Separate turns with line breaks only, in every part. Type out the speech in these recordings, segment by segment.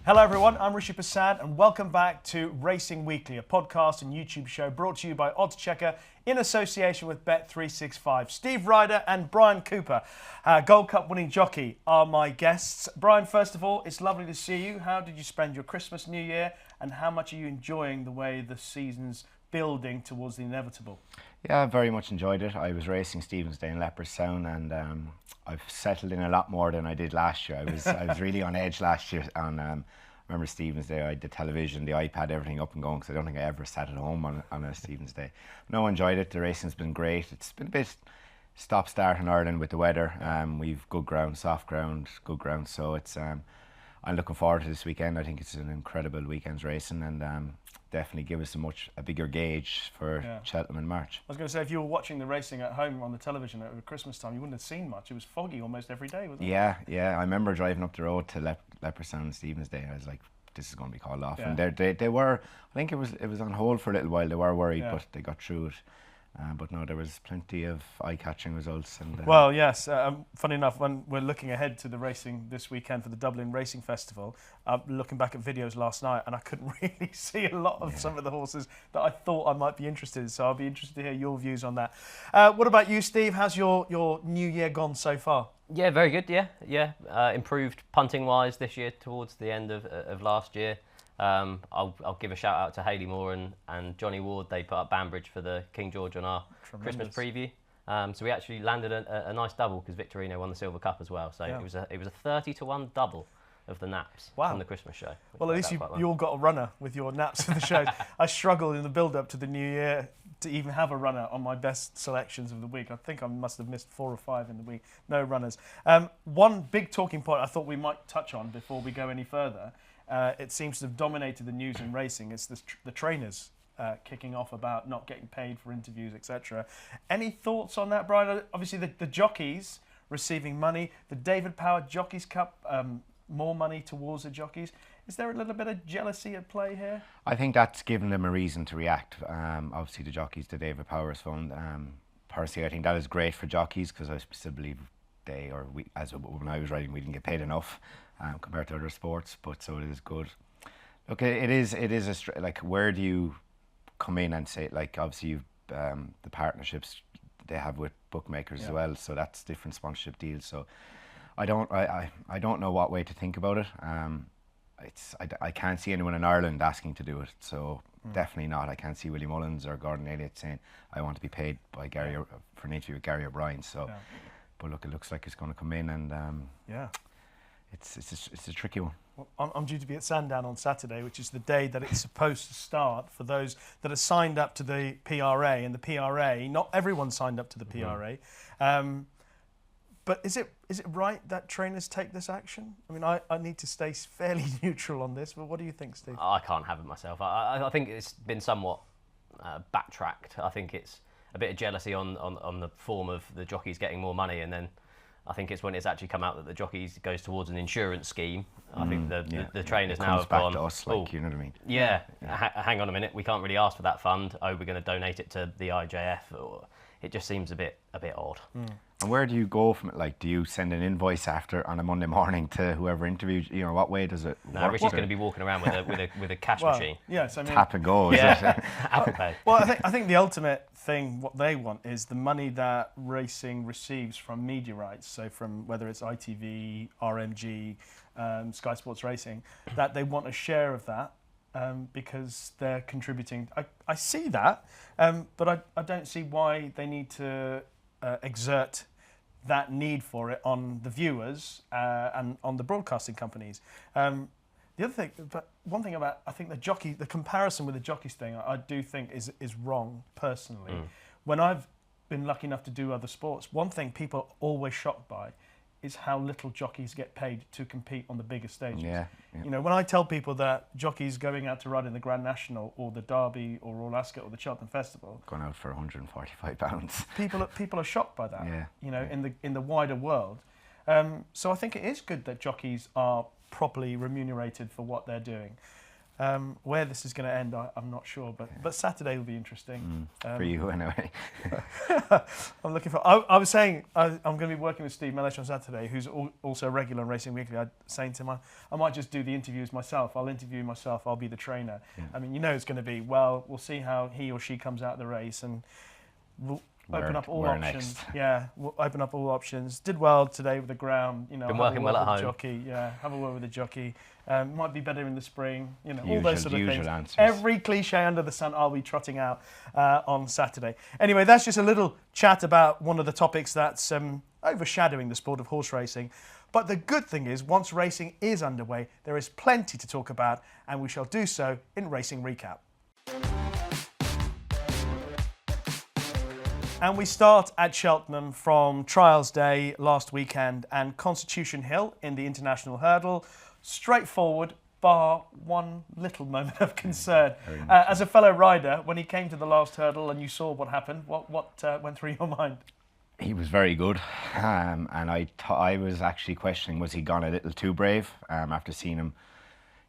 Hello everyone, I'm Rishi Persad and welcome back to Racing Weekly, a podcast and YouTube show brought to you by oddschecker in association with Bet365. Steve Ryder and Bryan Cooper, Gold Cup winning jockey, are my guests. Bryan, first of all, it's lovely to see you. How did you spend your Christmas, New Year, and how much are you enjoying the way the season's building towards the inevitable?
Yeah, I very much enjoyed it. I was racing Stephen's Day in Leopardstown, and I've settled in a lot more than I did last year. I was really on edge last year, and I remember Stephen's Day. I had the television, the iPad, everything up and going, because I don't think I ever sat at home on a Stephen's Day. No, I enjoyed it. The racing's been great. It's been a bit stop-start in Ireland with the weather. We've good ground, soft ground, good ground. So it's I'm looking forward to this weekend. I think it's an incredible weekend's racing, and definitely give us a bigger gauge for Cheltenham in March.
I was going to say, if you were watching the racing at home on the television at Christmas time, you wouldn't have seen much. It was foggy almost every day, wasn't it?
Yeah. I remember driving up the road to Leopardstown on Stephen's Day. I was like, this is going to be called off.
Yeah.
And they were, I think it was on hold for a little while. They were worried, but they got through it. But no, there was plenty of eye-catching results. And
well, yes. Funny enough, when we're looking ahead to the racing this weekend for the Dublin Racing Festival, looking back at videos last night, and I couldn't really see a lot of some of the horses that I thought I might be interested in. So I'll be interested to hear your views on that. What about you, Steve? How's your new year gone so far?
Yeah, very good. Yeah. Improved punting-wise this year towards the end of last year. I'll give a shout out to Hayley Moore and Johnny Ward. They put up Banbridge for the King George on our Christmas preview. So we actually landed a nice double because Victorino won the Silver Cup as well. So it was a 30-1 double of the naps from the Christmas show. Well,
at least you all got a runner with your naps of the shows. I struggled in the build-up to the new year to even have a runner on my best selections of the week. I think I must have missed 4 or 5 in the week. No runners. One big talking point I thought we might touch on before we go any further. It seems to have dominated the news in racing. It's the trainers kicking off about not getting paid for interviews, etc. Any thoughts on that, Bryan? Obviously, the jockeys receiving money, the David Power Jockeys Cup, more money towards the jockeys. Is there a little bit of jealousy at play here?
I think that's given them a reason to react. Obviously, the jockeys, the David Powers Fund. Personally, I think that is great for jockeys because I still believe when I was riding, we didn't get paid enough compared to other sports. But so it is good. Look, it is like, where do you come in and say, like, obviously you've the partnerships they have with bookmakers as well. So that's different sponsorship deals. So I don't know what way to think about it. I can't see anyone in Ireland asking to do it, so definitely not. I can't see Willie Mullins or Gordon Elliott saying I want to be paid by Gary for an interview with Gary O'Brien. So, but look, it looks like it's going to come in, and it's a tricky one.
Well, I'm due to be at Sandown on Saturday, which is the day that it's supposed to start for those that are signed up to the PRA. And the PRA, not everyone signed up to the PRA. But is it right that trainers take this action? I mean, I need to stay fairly neutral on this, but what do you think, Steve?
I can't have it myself. I think it's been somewhat backtracked. I think it's a bit of jealousy on the form of the jockeys getting more money, and then I think it's when it's actually come out that the jockeys goes towards an insurance scheme. I think the trainers now have gone,
back to us, like, you know what I mean?
Yeah. Hang on a minute, we can't really ask for that fund. Oh, we're going to donate it to the IJF. It just seems a bit odd.
And where do you go from it? Like, do you send an invoice after on a Monday morning to whoever interviewed? You know, what way does it work?
Rishi's going to be walking around with a cash machine.
Yes, I mean,
tap and go.
Apple Pay.
Well, I think the ultimate thing, what they want, is the money that racing receives from media rights. So from whether it's ITV, RMG, Sky Sports Racing, that they want a share of that. Because they're contributing. I see that, but I don't see why they need to exert that need for it on the viewers and on the broadcasting companies. The other thing, but one thing about, I think the comparison with the jockeys thing, I do think is wrong personally. When I've been lucky enough to do other sports, one thing people are always shocked by is how little jockeys get paid to compete on the bigger stages.
Yeah.
You know, when I tell people that jockeys going out to ride in the Grand National or the Derby or Royal Ascot or the Cheltenham Festival,
going out for £145.
People are shocked by that.
Yeah.
You know, in the wider world. So I think it is good that jockeys are properly remunerated for what they're doing. Where this is going to end, I'm not sure, but Saturday will be interesting.
For you, anyway.
I'm looking for. I was saying I'm going to be working with Steve Mellish on Saturday, who's also a regular on Racing Weekly. I was saying to him, I might just do the interviews myself. I'll interview myself. I'll be the trainer. Yeah. I mean, it's going to be, well, we'll see how he or she comes out of the race, and we'll open up all options. Next? Yeah, we'll open up all options. Did well today with the ground.
Been working well at home.
Jockey, have a word with the jockey. Might be better in the spring.
Usual,
all those sort of things.
Answers.
Every cliche under the sun, I'll be trotting out on Saturday. Anyway, that's just a little chat about one of the topics that's overshadowing the sport of horse racing. But the good thing is, once racing is underway, there is plenty to talk about, and we shall do so in Racing Recap. And we start at Cheltenham from Trials Day last weekend and Constitution Hill in the International Hurdle. Straightforward, bar one little moment of concern. As a fellow rider, when he came to the last hurdle and you saw what happened, what went through your mind?
He was very good, and I was actually questioning, was he gone a little too brave after seeing him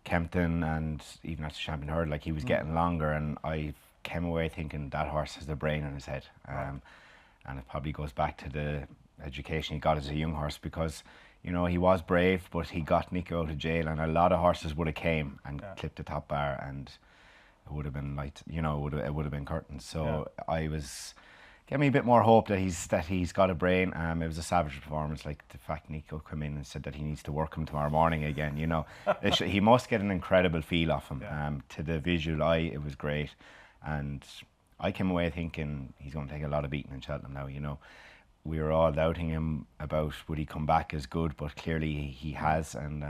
Kempton and even at the Champion Hurdle, like he was getting longer, and I came away thinking that horse has the brain in his head. And it probably goes back to the education he got as a young horse, because he was brave, but he got Nico out of jail, and a lot of horses would have came and clipped the top bar, and it would have been like, it would have been curtains. So I was gave me a bit more hope that he's got a brain. It was a savage performance. Like the fact Nico came in and said that he needs to work him tomorrow morning again. He must get an incredible feel off him. To the visual eye, it was great, and I came away thinking he's going to take a lot of beating in Cheltenham now. We were all doubting him about would he come back as good, but clearly he has, and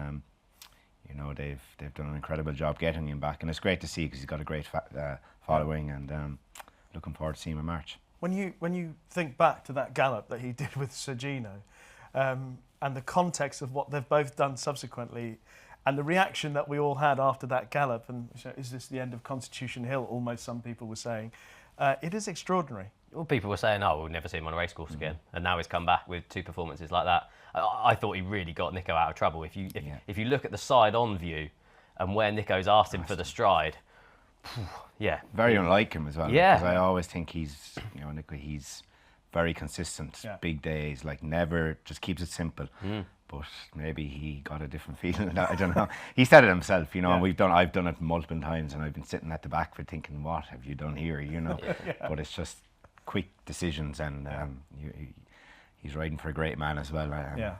they've done an incredible job getting him back, and it's great to see because he's got a great following, and looking forward to seeing him in March.
When you think back to that gallop that he did with Sergino, and the context of what they've both done subsequently, and the reaction that we all had after that gallop, and is this the end of Constitution Hill? Almost some people were saying, it is extraordinary.
Well, people were saying, we'll never see him on a racecourse again, and now he's come back with two performances like that. I thought he really got Nico out of trouble. If you look at the side-on view and where Nico's asked him for the stride,
very unlike him as well.
Yeah,
because I always think he's, Nico, he's very consistent. Big days, like never, just keeps it simple. But maybe he got a different feeling. I don't know. He said it himself, and I've done it multiple times, and I've been sitting at the back for thinking, what have you done here? But it's just quick decisions, and he's riding for a great man as well.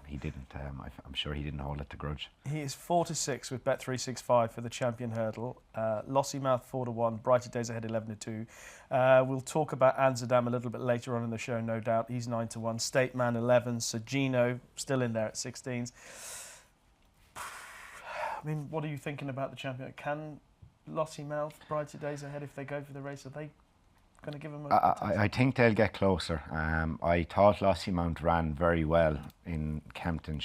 He didn't. I'm sure he didn't hold it to grudge.
He is 4-6 with Bet365 for the Champion Hurdle. Lossiemouth 4-1. Brighter Days Ahead 11-2. We'll talk about Amsterdam a little bit later on in the show, no doubt. He's 9-1. State Man 11. Sergino still in there at 16s. I mean, what are you thinking about the Champion? Can Lossiemouth, Brighter Days Ahead, if they go for the race, are they going to give him
I think they'll get closer. I thought Lossiemouth ran very well in Kempton.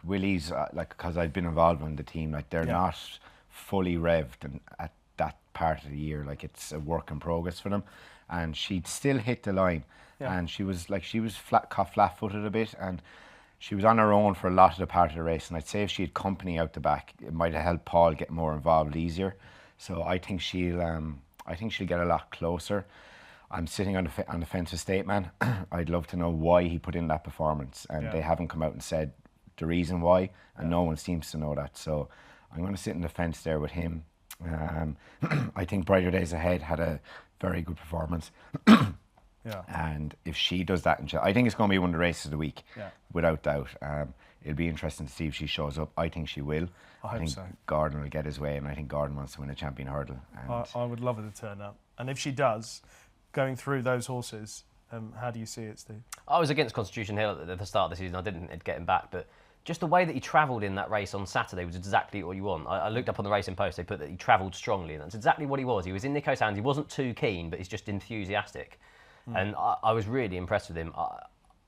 Willie's, because I've been involved in the team, they're not fully revved at that part of the year. It's a work in progress for them, and she'd still hit the line, and she was flat-footed a bit, and she was on her own for a lot of the part of the race. And I'd say if she had company out the back, it might have helped Paul get more involved easier. So I think she'll get a lot closer. I'm sitting on the fence with State Man. I'd love to know why he put in that performance, and they haven't come out and said the reason why, and no one seems to know that. So I'm going to sit on the fence there with him. I think Brighter Days Ahead had a very good performance. And if she does that, I think it's going to be one of the races of the week, without doubt. It'll be interesting to see if she shows up. I think she will.
I think
so. Gordon will get his way, and I think Gordon wants to win a Champion Hurdle.
I would love her to turn up. And if she does, going through those horses, how do you see it, Steve?
I was against Constitution Hill at the start of the season. I didn't think they'd get him back, but just the way that he travelled in that race on Saturday was exactly what you want. I looked up on the Racing Post, they put that he travelled strongly, and that's exactly what he was. He was in Nico's hands, he wasn't too keen, but he's just enthusiastic. And I was really impressed with him.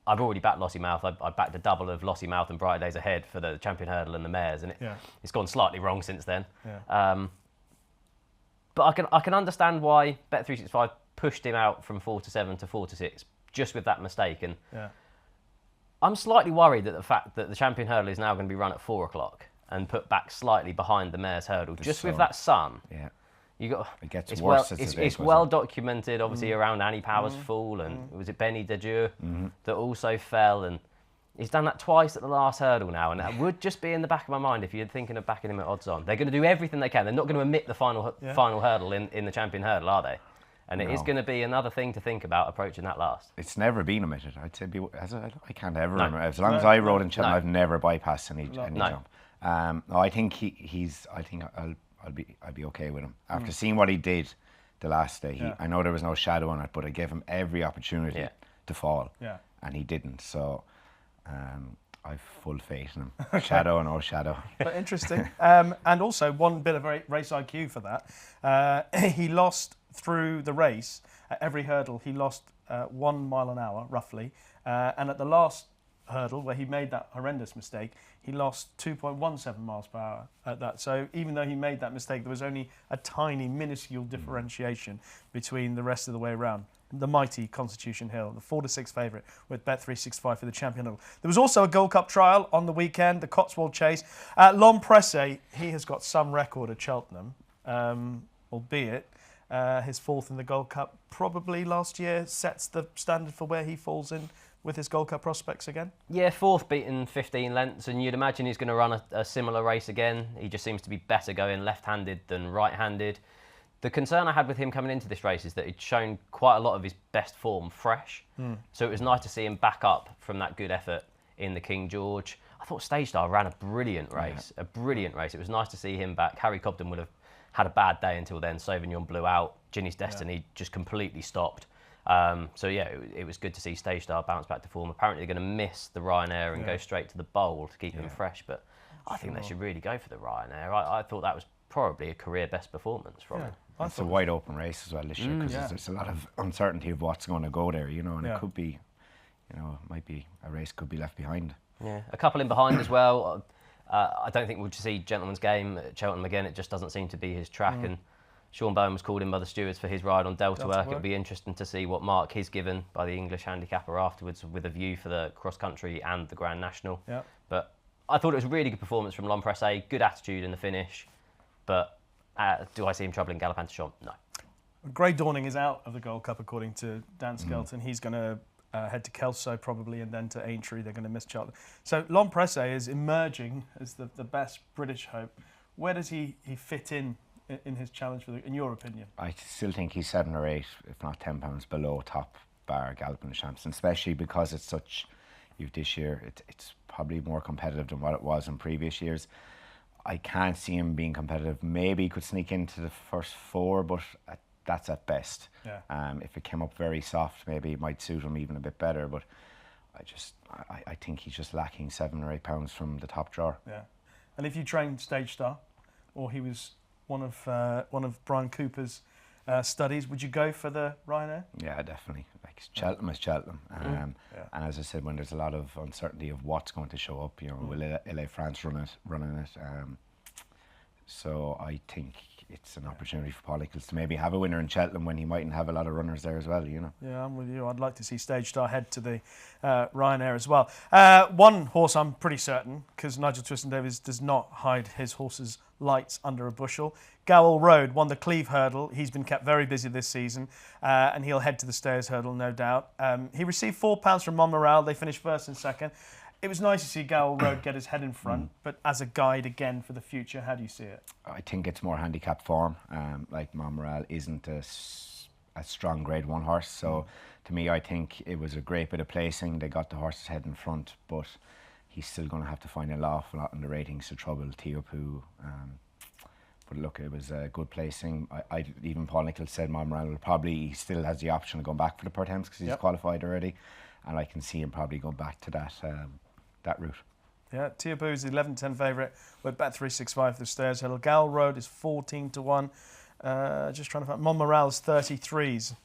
I've already backed Lossiemouth. I backed a double of Lossiemouth and Brighter Days Ahead for the Champion Hurdle and the mares, and it's gone slightly wrong since then. But I can understand why Bet365 pushed him out from 4-7 to 4-6 just with that mistake. And I'm slightly worried that the fact that the Champion Hurdle is now going to be run at 4 o'clock. and put back slightly behind the mare's hurdle. Just
sun.
with that sun.
Yeah.
You got.
It gets
it's
worse
well,
as the day
it's
goes
well
on.
documented, obviously, around Annie Power's fall, and was it Benny de Dieu that also fell, and he's done that twice at the last hurdle now, and that would just be in the back of my mind if you're thinking of backing him at odds on. They're going to do everything they can. They're not going to omit the final hurdle in the champion hurdle, are they? And it is going to be another thing to think about approaching that last.
It's never been omitted. I'd say I can't ever remember. As long as I rode in Cheltenham, I've never bypassed any jump. No, I think he's. I think I'd be okay with him after seeing what he did the last day. I know there was no shadow on it, but I gave him every opportunity to fall, and he didn't. So I've full faith in him. Shadow or no shadow.
But interesting. And also one bit of race IQ for that. He lost through the race at every hurdle. He lost 1 mile an hour roughly, and at the last hurdle where he made that horrendous mistake, he lost 2.17 miles per hour at that. So even though he made that mistake, there was only a tiny, minuscule differentiation between the rest of the way around. The mighty Constitution Hill, the 4-6 favourite with Bet365 for the champion hurdle. There was also a Gold Cup trial on the weekend, the Cotswold Chase. L'Empresse, he has got some record at Cheltenham, albeit his fourth in the Gold Cup probably last year sets the standard for where he falls in with his Gold Cup prospects again?
Yeah, fourth beaten 15 lengths, and you'd imagine he's going to run a similar race again. He just seems to be better going left-handed than right-handed. The concern I had with him coming into this race is that he'd shown quite a lot of his best form fresh. So it was nice to see him back up from that good effort in the King George. I thought Stage Star ran a brilliant race, It was nice to see him back. Harry Cobden would have had a bad day until then. Sauvignon blew out. Ginny's Destiny just completely stopped. So yeah, it was good to see Stage Star bounce back to form. Apparently they're going to miss the Ryanair and go straight to the Bowl to keep him fresh, but I think they should really go for the Ryanair. I thought that was probably a career best performance from him.
It's a wide open race as well this year because there's a lot of uncertainty of what's going to go there, and it could be, it might be a race could be left behind.
Yeah, a couple in behind as well. I don't think we'll see Gentleman's Game at Cheltenham again. It just doesn't seem to be his track. And Sean Bowen was called in by the stewards for his ride on Delta Work. It'll be interesting to see what mark he's given by the English handicapper afterwards, with a view for the cross country and the Grand National. Yeah. But I thought it was a really good performance from L'Empresse. Good attitude in the finish. But do I see him troubling Galopin Champ? No.
Grey Dawning is out of the Gold Cup according to Dan Skelton. He's going to head to Kelso probably, and then to Aintree. They're going to miss Cheltenham. So L'Empresse is emerging as the best British hope. Where does he fit in his challenge in your opinion?
I still think he's 7 or 8, if not 10 pounds below top bar Galopin Champs, and especially because it's such. This year, it's probably more competitive than what it was in previous years. I can't see him being competitive. Maybe he could sneak into the first 4, but that's at best. Yeah. If it came up very soft, maybe it might suit him even a bit better. But I think he's just lacking 7 or 8 pounds from the top drawer. Yeah.
And if you trained Stage Star, or he was one of Bryan Cooper's studies, would you go for the Ryanair?
Yeah, definitely. Like Cheltenham is Cheltenham. And as I said, when there's a lot of uncertainty of what's going to show up, will LA France running it? So I think it's an opportunity for Paul Nichols to maybe have a winner in Cheltenham when he mightn't have a lot of runners there as well,
Yeah, I'm with you. I'd like to see Stage Star head to the Ryanair as well. One horse I'm pretty certain, because Nigel Twiston-Davies does not hide his horse's lights under a bushel. Gowell Road won the Cleve Hurdle. He's been kept very busy this season, and he'll head to the Stayers Hurdle, no doubt. He received £4 from Montmoral. They finished first and second. It was nice to see Gowell Road get his head in front, but as a guide again for the future, how do you see it?
I think it's more handicap form. Like Montmoral isn't a strong Grade 1 horse, so to me, I think it was a great bit of placing. They got the horse's head in front, but he's still going to have to find an awful lot in the ratings to trouble Teopu. But look, it was a good placing. Even Paul Nichols said Montmoral he still has the option of going back for the Perthes because he's qualified already, and I can see him probably going back to that route.
Yeah, Teopu is the 11-10 favourite with Bet365 for the Stayers Hurdle. Gowell Road is 14-1. Just trying to find Montmoral's 33s.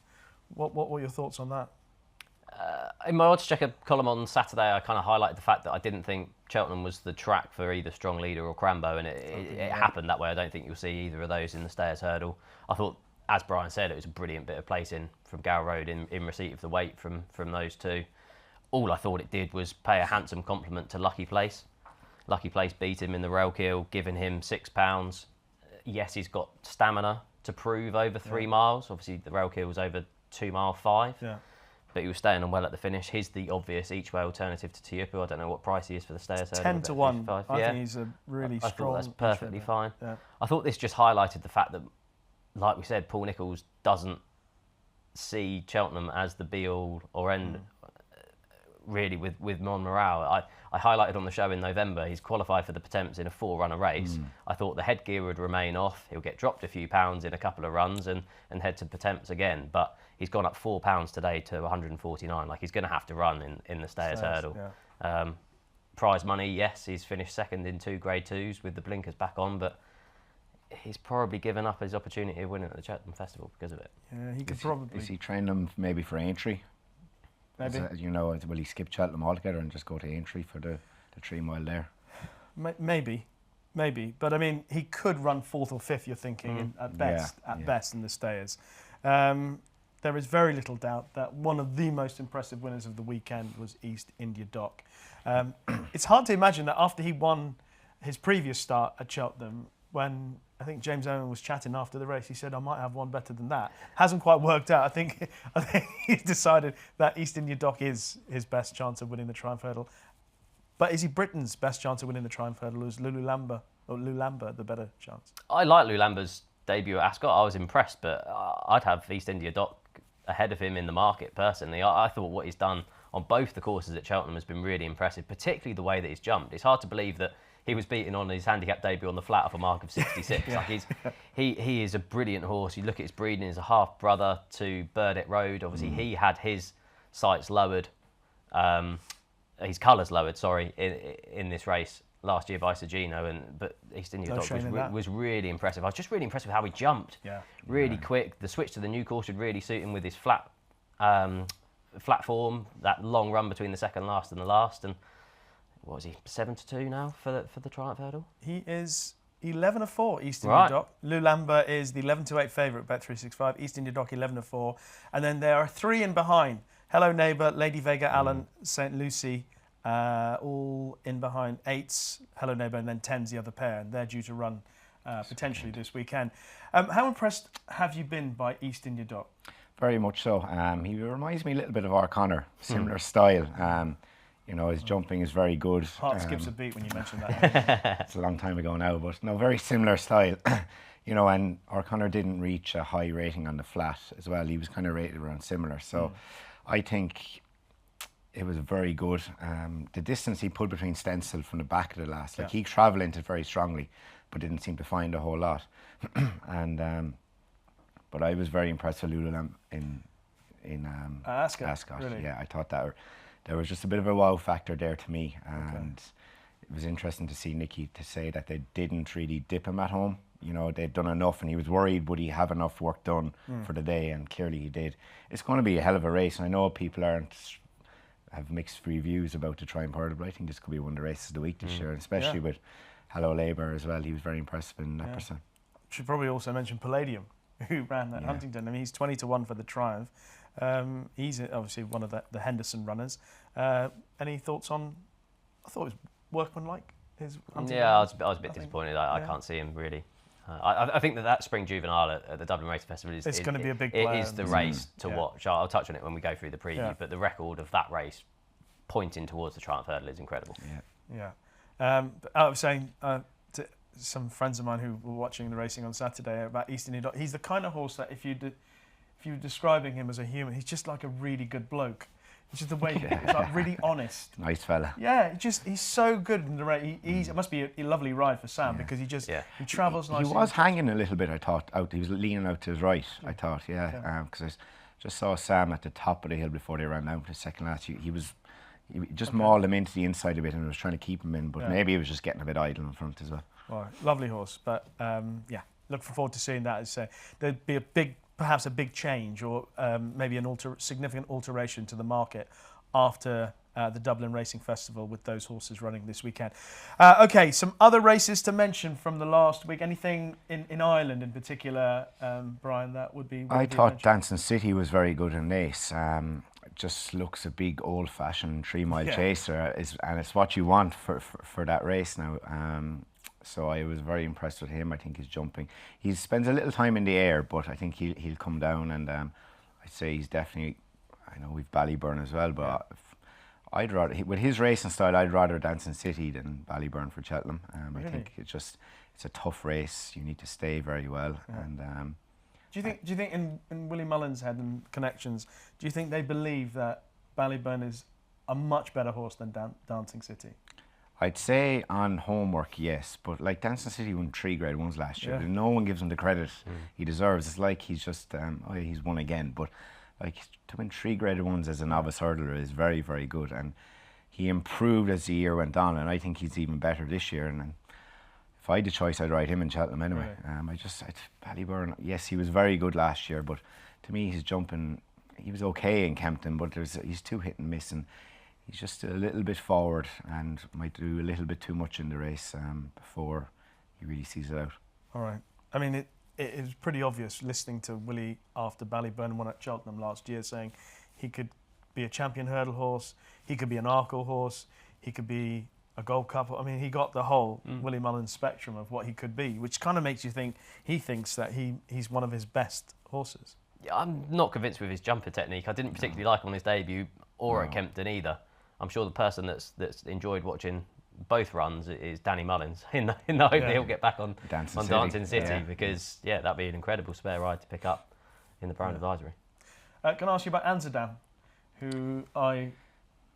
What were your thoughts on that?
In my oddschecker column on Saturday, I kind of highlighted the fact that I didn't think Cheltenham was the track for either Strong Leader or Crambo, and it happened that way. I don't think you'll see either of those in the Stayers Hurdle. I thought, as Brian said, it was a brilliant bit of placing from Gowell Road in receipt of the weight from those two. All I thought it did was pay a handsome compliment to Lucky Place. Lucky Place beat him in the rail kill, giving him £6. Yes, he's got stamina to prove over 3 miles. Obviously, the rail kill was over 2 mile 5.
Yeah.
But he was staying on well at the finish. He's the obvious each-way alternative to Tiupu. I don't know what price he is for the stayers.
10 to 1. I think he's a really strong.
I thought that's perfectly fine.
Yeah.
I thought this just highlighted the fact that, like we said, Paul Nicholls doesn't see Cheltenham as the be-all or end, really, with Mon Morale. I highlighted on the show in November, he's qualified for the Pertemps in a 4-runner race. I thought the headgear would remain off. He'll get dropped a few pounds in a couple of runs and head to Pertemps again. But he's gone up £4 today to 149. Like, he's going to have to run in the Stayers hurdle.
Yeah.
Prize money, yes, he's finished second in 2 Grade 2s with the blinkers back on, but he's probably given up his opportunity of winning at the Cheltenham Festival because of it.
Yeah, he could probably.
Is he training them maybe for Aintree?
Maybe.
Will he skip Cheltenham altogether and just go to Aintree for the 3 mile there?
Maybe. But I mean, he could run 4th or 5th, you're thinking, at best in the Stayers. There is very little doubt that one of the most impressive winners of the weekend was East India Dock. It's hard to imagine that after he won his previous start at Cheltenham, when I think James Owen was chatting after the race, he said, I might have one better than that. Hasn't quite worked out. I think he's decided that East India Dock is his best chance of winning the Triumph Hurdle. But is he Britain's best chance of winning the Triumph Hurdle, or is Lou Lambert the better chance?
I like Lou Lambert's debut at Ascot. I was impressed, but I'd have East India Dock ahead of him in the market, personally. I thought what he's done on both the courses at Cheltenham has been really impressive, particularly the way that he's jumped. It's hard to believe that he was beaten on his handicap debut on the flat off a mark of 66.
Yeah.
Like he is a brilliant horse. You look at his breeding, he's a half brother to Burdett Road. Obviously, he had his sights lowered, his colours lowered, in this race last year by Sergino, but East India Dock was really impressive. I was just really impressed with how he jumped.
Yeah.
Really quick. The switch to the new course would really suit him with his flat form, that long run between the second last and the last. And what is he, 7-2 now for the Triumph Hurdle?
He is 11-4, East India Dock. Lou Lambert is the 11-8 favourite at Bet365. East India Dock 11-4. And then there are 3 in behind. Hello Neighbour, Lady Vega Allen, St. Lucy, all in behind. 8's Hello Neighbour, and then 10's the other pair. And they're due to run potentially this weekend. How impressed have you been by East India Dock?
Very much so. He reminds me a little bit of O'Connor, similar style. His jumping is very good.
Heart skips a beat when you mention that.
It's a long time ago now, but no, very similar style. And O'Connor didn't reach a high rating on the flat as well. He was kind of rated around similar. So I think it was very good. The distance he put between Stencil from the back of the last, he travelled into it very strongly, but didn't seem to find a whole lot. But I was very impressed with Lulu in
Ascot. Really?
Yeah, I thought that there was just a bit of a wow factor there to me, and it was interesting to see Nicky to say that they didn't really dip him at home. They'd done enough, and he was worried would he have enough work done for the day, and clearly he did. It's going to be a hell of a race, and I know people have mixed reviews about the Triumph Hurdle, but I think this could be one of the races of the week this year, and especially with Hello Labour as well. He was very impressive in that percent.
Should probably also mention Palladium, who ran at Huntingdon. I mean, he's 20-1 for the Triumph. He's obviously one of the Henderson runners. Any thoughts on? I thought it was workmanlike.
I was a bit disappointed. I can't see him really. I think that Spring Juvenile at the Dublin Racing Festival is
going to be a big player.
It is the race to watch. I'll touch on it when we go through the preview. But the record of that race pointing towards the Triumph Hurdle is incredible.
I was saying to some friends of mine who were watching the racing on Saturday about East India Dock. He's the kind of horse that if you were describing him as a human, he's just like a really good bloke. It's just the way he's like really honest.
Nice fella.
Yeah, he's so good in the race. It must be a lovely ride for Sam because he travels nicely.
He was hanging a little bit, I thought. He was leaning out to his right, I thought. Because I just saw Sam at the top of the hill before they ran down to the second last. He just mauled him into the inside a bit and was trying to keep him in, but maybe he was just getting a bit idle in front as well.
Well, lovely horse, but looking forward to seeing that. As there'd be perhaps a big change or maybe significant alteration to the market after the Dublin Racing Festival with those horses running this weekend. Okay, some other races to mention from the last week. Anything in Ireland in particular, Brian, that would be...
I thought Dancing City was very good in race. just looks a big old-fashioned 3 mile chaser, and it's what you want for that race now. So I was very impressed with him. I think he's jumping. He spends a little time in the air, but I think he'll come down, and I'd say he's definitely. I know we've Ballyburn as well, but I'd rather, with his racing style, I'd rather Dancing City than Ballyburn for Cheltenham.
Really?
I think it's a tough race. You need to stay very well, and.
Do you think in Willie Mullins' head and connections, do you think they believe that Ballyburn is a much better horse than Dancing City?
I'd say on homework, yes, but like Dancing City won 3 Grade 1s last year, but no one gives him the credit he deserves. It's like he's just, he's won again, but like to win 3 Grade 1s as a novice hurdler is very, very good, and he improved as the year went on, and I think he's even better this year. And if I had the choice, I'd ride him in Cheltenham anyway. Right. Ballyburn, yes, he was very good last year, but to me, his jumping, he was okay in Kempton, but he's too hit and miss, and he's just a little bit forward and might do a little bit too much in the race before he really sees it out. All
right. I mean, it is pretty obvious listening to Willie after Ballyburn won at Cheltenham last year, saying he could be a champion hurdle horse, he could be an Arkle horse, he could be a Gold Cup. I mean, he got the whole Willie Mullins spectrum of what he could be, which kind of makes you think he thinks that he's one of his best horses.
Yeah, I'm not convinced with his jumper technique. I didn't particularly like him on his debut or at Kempton either. I'm sure the person that's enjoyed watching both runs is Danny Mullins in the hope that he'll get back on Dancing City because that'd be an incredible spare ride to pick up in the Brown Advisory.
Can I ask you about Amsterdam, who I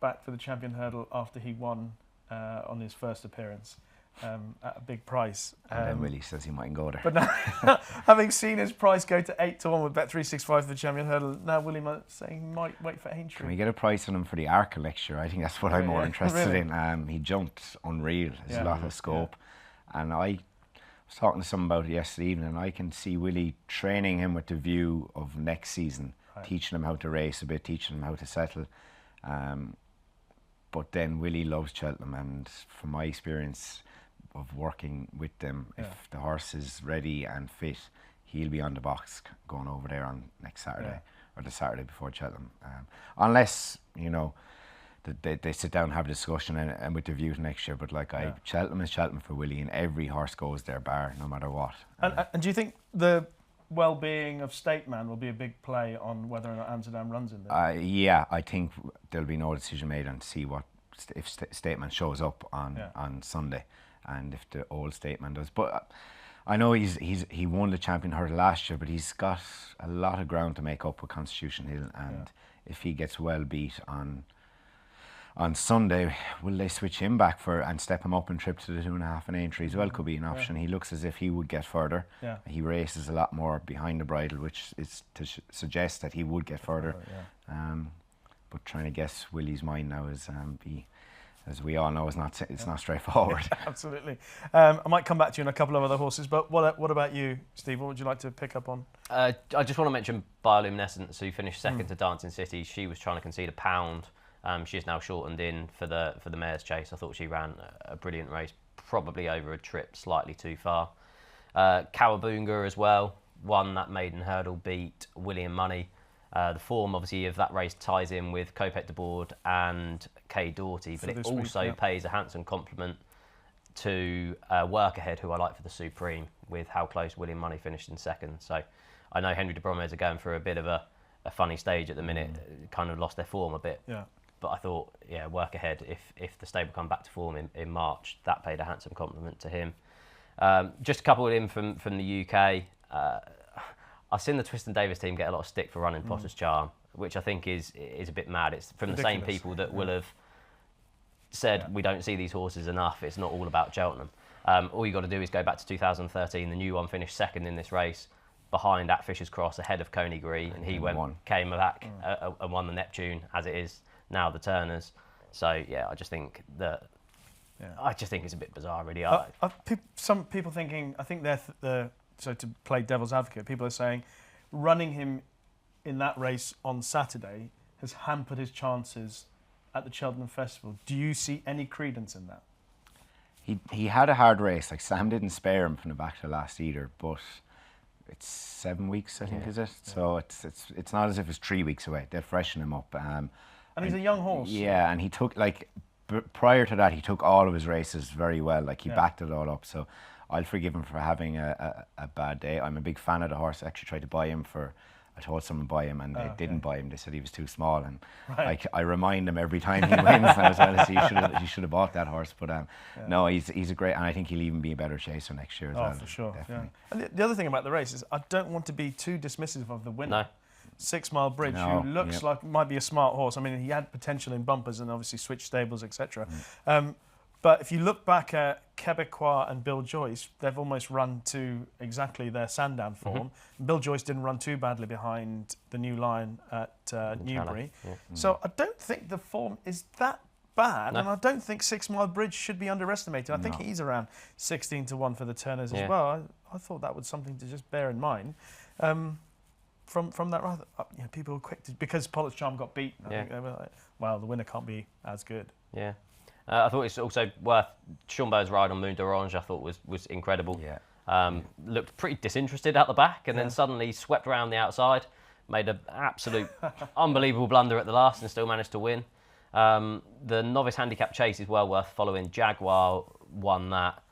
backed for the champion hurdle after he won on his first appearance at a big price.
And then Willie says he mightn't go there.
But now, having seen his price go to 8-1 with Bet365 for the champion hurdle, now Willie saying he might wait for Aintree.
Can we get a price on him for the Arkle next year? I think that's what I'm more interested in. He jumped unreal. There's a lot of scope. And I was talking to someone about it yesterday evening, and I can see Willie training him with the view of next season, teaching him how to race a bit, teaching him how to settle. But then Willie loves Cheltenham, and from my experience of working with them, if the horse is ready and fit, he'll be on the box going over there on next Saturday or the Saturday before Cheltenham. Unless, they sit down and have a discussion and with the view to next year. But Cheltenham is Cheltenham for Willie, and every horse goes there bar, no matter what.
And do you think the well-being of Stateman will be a big play on whether or not Amsterdam runs in there?
Yeah, I think there'll be no decision made on see what if Stateman shows up on Sunday, and if the old Stateman does. But I know he won the champion hurdle last year, but he's got a lot of ground to make up with Constitution Hill, and if he gets well beat on Sunday, will they switch him back and step him up and trip to the 2.5 and Aintree as well? Could be an option. He looks as if he would get further. He races a lot more behind the bridle, which is to suggest that he would get further. But trying to guess Willie's mind now is, as we all know, it's not straightforward.
Absolutely. I might come back to you on a couple of other horses, but what about you, Steve? What would you like to pick up on?
I just want to mention Bioluminescence, who finished second to Dancing City. She was trying to concede £1. She's now shortened in for the Mayor's Chase. I thought she ran a brilliant race, probably over a trip slightly too far. Cowabunga as well, won that maiden hurdle, beat William Money. The form, obviously, of that race ties in with Kopek de Board and Kay Doughty, but it also pays a handsome compliment to Work Ahead, who I like for the Supreme, with how close William Money finished in second. So I know Henry de Bromheads are going through a bit of a funny stage at the minute, kind of lost their form a bit. But I thought, Work Ahead, if the stable come back to form in March, that paid a handsome compliment to him. Just a couple in from the UK. I've seen the Twiston Davis team get a lot of stick for running Potter's Charm, which I think is a bit mad. It's from the same people that will have said we don't see these horses enough. It's not all about Cheltenham. All you got to do is go back to 2013. The new one finished second in this race, behind at Fisher's Cross, ahead of Coney Gree, and he came back and won the Neptune, as it is now the Turners. So I just think that it's a bit bizarre, really.
Some people thinking, I think so to play devil's advocate, people are saying running him in that race on Saturday has hampered his chances at the Cheltenham Festival. Do you see any credence in that?
He had a hard race. Like, Sam didn't spare him from the back to the last either, but it's 7 weeks, I think, is it? So it's not as if it's 3 weeks away. They'll freshen him up.
And he's a young horse.
Yeah, and he took, like, prior to that, he took all of his races very well. Like, he backed it all up. So I'll forgive him for having a bad day. I'm a big fan of the horse. I actually tried to buy him I told someone to buy him, and they didn't buy him. They said he was too small, and I remind him every time he wins. And I was honestly, you should have bought that horse. But no, he's a great, and I think he'll even be a better chaser next year as well.
Oh, for sure.
Definitely.
Yeah. And the other thing about the race is I don't want to be too dismissive of the winner.
No.
6 Mile Bridge, who looks like might be a smart horse. I mean, he had potential in bumpers and obviously switched stables, etc. But if you look back at Quebecois and Bill Joyce, they've almost run to exactly their Sandown form. Bill Joyce didn't run too badly behind the New Lion at Newbury. So I don't think the form is that bad, and I don't think 6 Mile Bridge should be underestimated. I think he's around 16 to 1 for the Turners as well. I thought that was something to just bear in mind. From that, rather, people were quick to, because Pollock's Charm got beat. I think they were like, well, the winner can't be as good.
Yeah. I thought it's also worth Schomburg's ride on Moon d'Orange. I thought was incredible. Yeah. Looked pretty disinterested at the back, and then suddenly swept around the outside, made an absolute unbelievable blunder at the last, and still managed to win. The novice handicap chase is well worth following. Jaguar won that.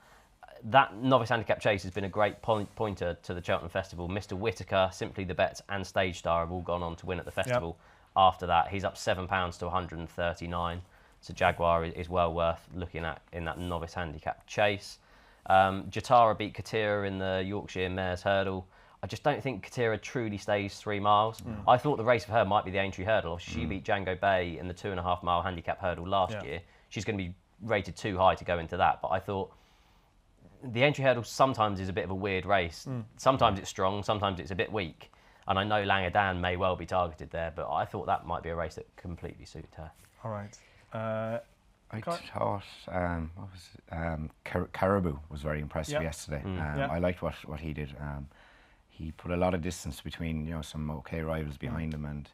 That novice handicap chase has been a great pointer to the Cheltenham Festival. Mr. Whitaker, Simply the Bets, and Stage Star have all gone on to win at the festival. After that, he's up £7 to 139. So Jaguar is well worth looking at in that novice handicap chase. Jatara beat Katira in the Yorkshire Mares Hurdle. I just don't think Katira truly stays 3 miles. I thought the race for her might be the Aintree Hurdle. She beat Django Bay in the 2.5 mile handicap hurdle last year. She's going to be rated too high to go into that. But I thought the Aintree Hurdle sometimes is a bit of a weird race. Sometimes it's strong, sometimes it's a bit weak. And I know Langadan may well be targeted there, but I thought that might be a race that completely suited her.
All right.
I thought Caribou was very impressive yesterday. I liked what he did. He put a lot of distance between some okay rivals behind him, and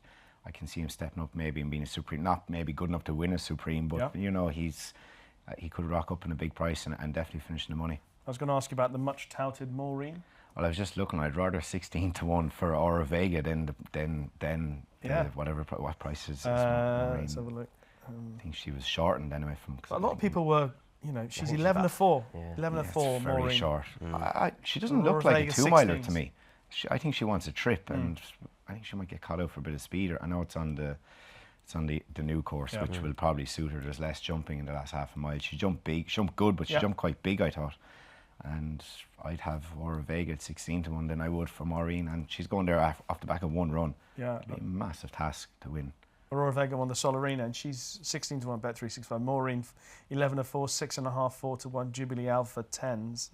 I can see him stepping up maybe and being a Supreme. Not maybe good enough to win a Supreme, but he could rock up in a big price and definitely finish the money.
I was going to ask you about the much touted Maureen.
Well, I was just looking. I'd rather 16 to 1 for Aura Vega than what price is Maureen.
Let's have a look.
I think she was shortened anyway from.
A lot of people were, she's 11 to 4. 11 to 4.
Very
Maureen.
Short. She doesn't look like a 2 miler to me. I think she wants a trip, and I think she might get caught out for a bit of speed. I know it's on the new course, which will probably suit her. There's less jumping in the last half a mile. She jumped big, she jumped good, but she jumped quite big, I thought. And I'd have Aura Vega at 16 to 1 than I would for Maureen, and she's going there off the back of one run. Yeah, it'd be a massive task to win.
Aurora Vega won the Solarina, and she's 16 to 1 bet 365. Maureen 11 to 4, 6.5, 4 to 1. Jubilee Alpha 10s.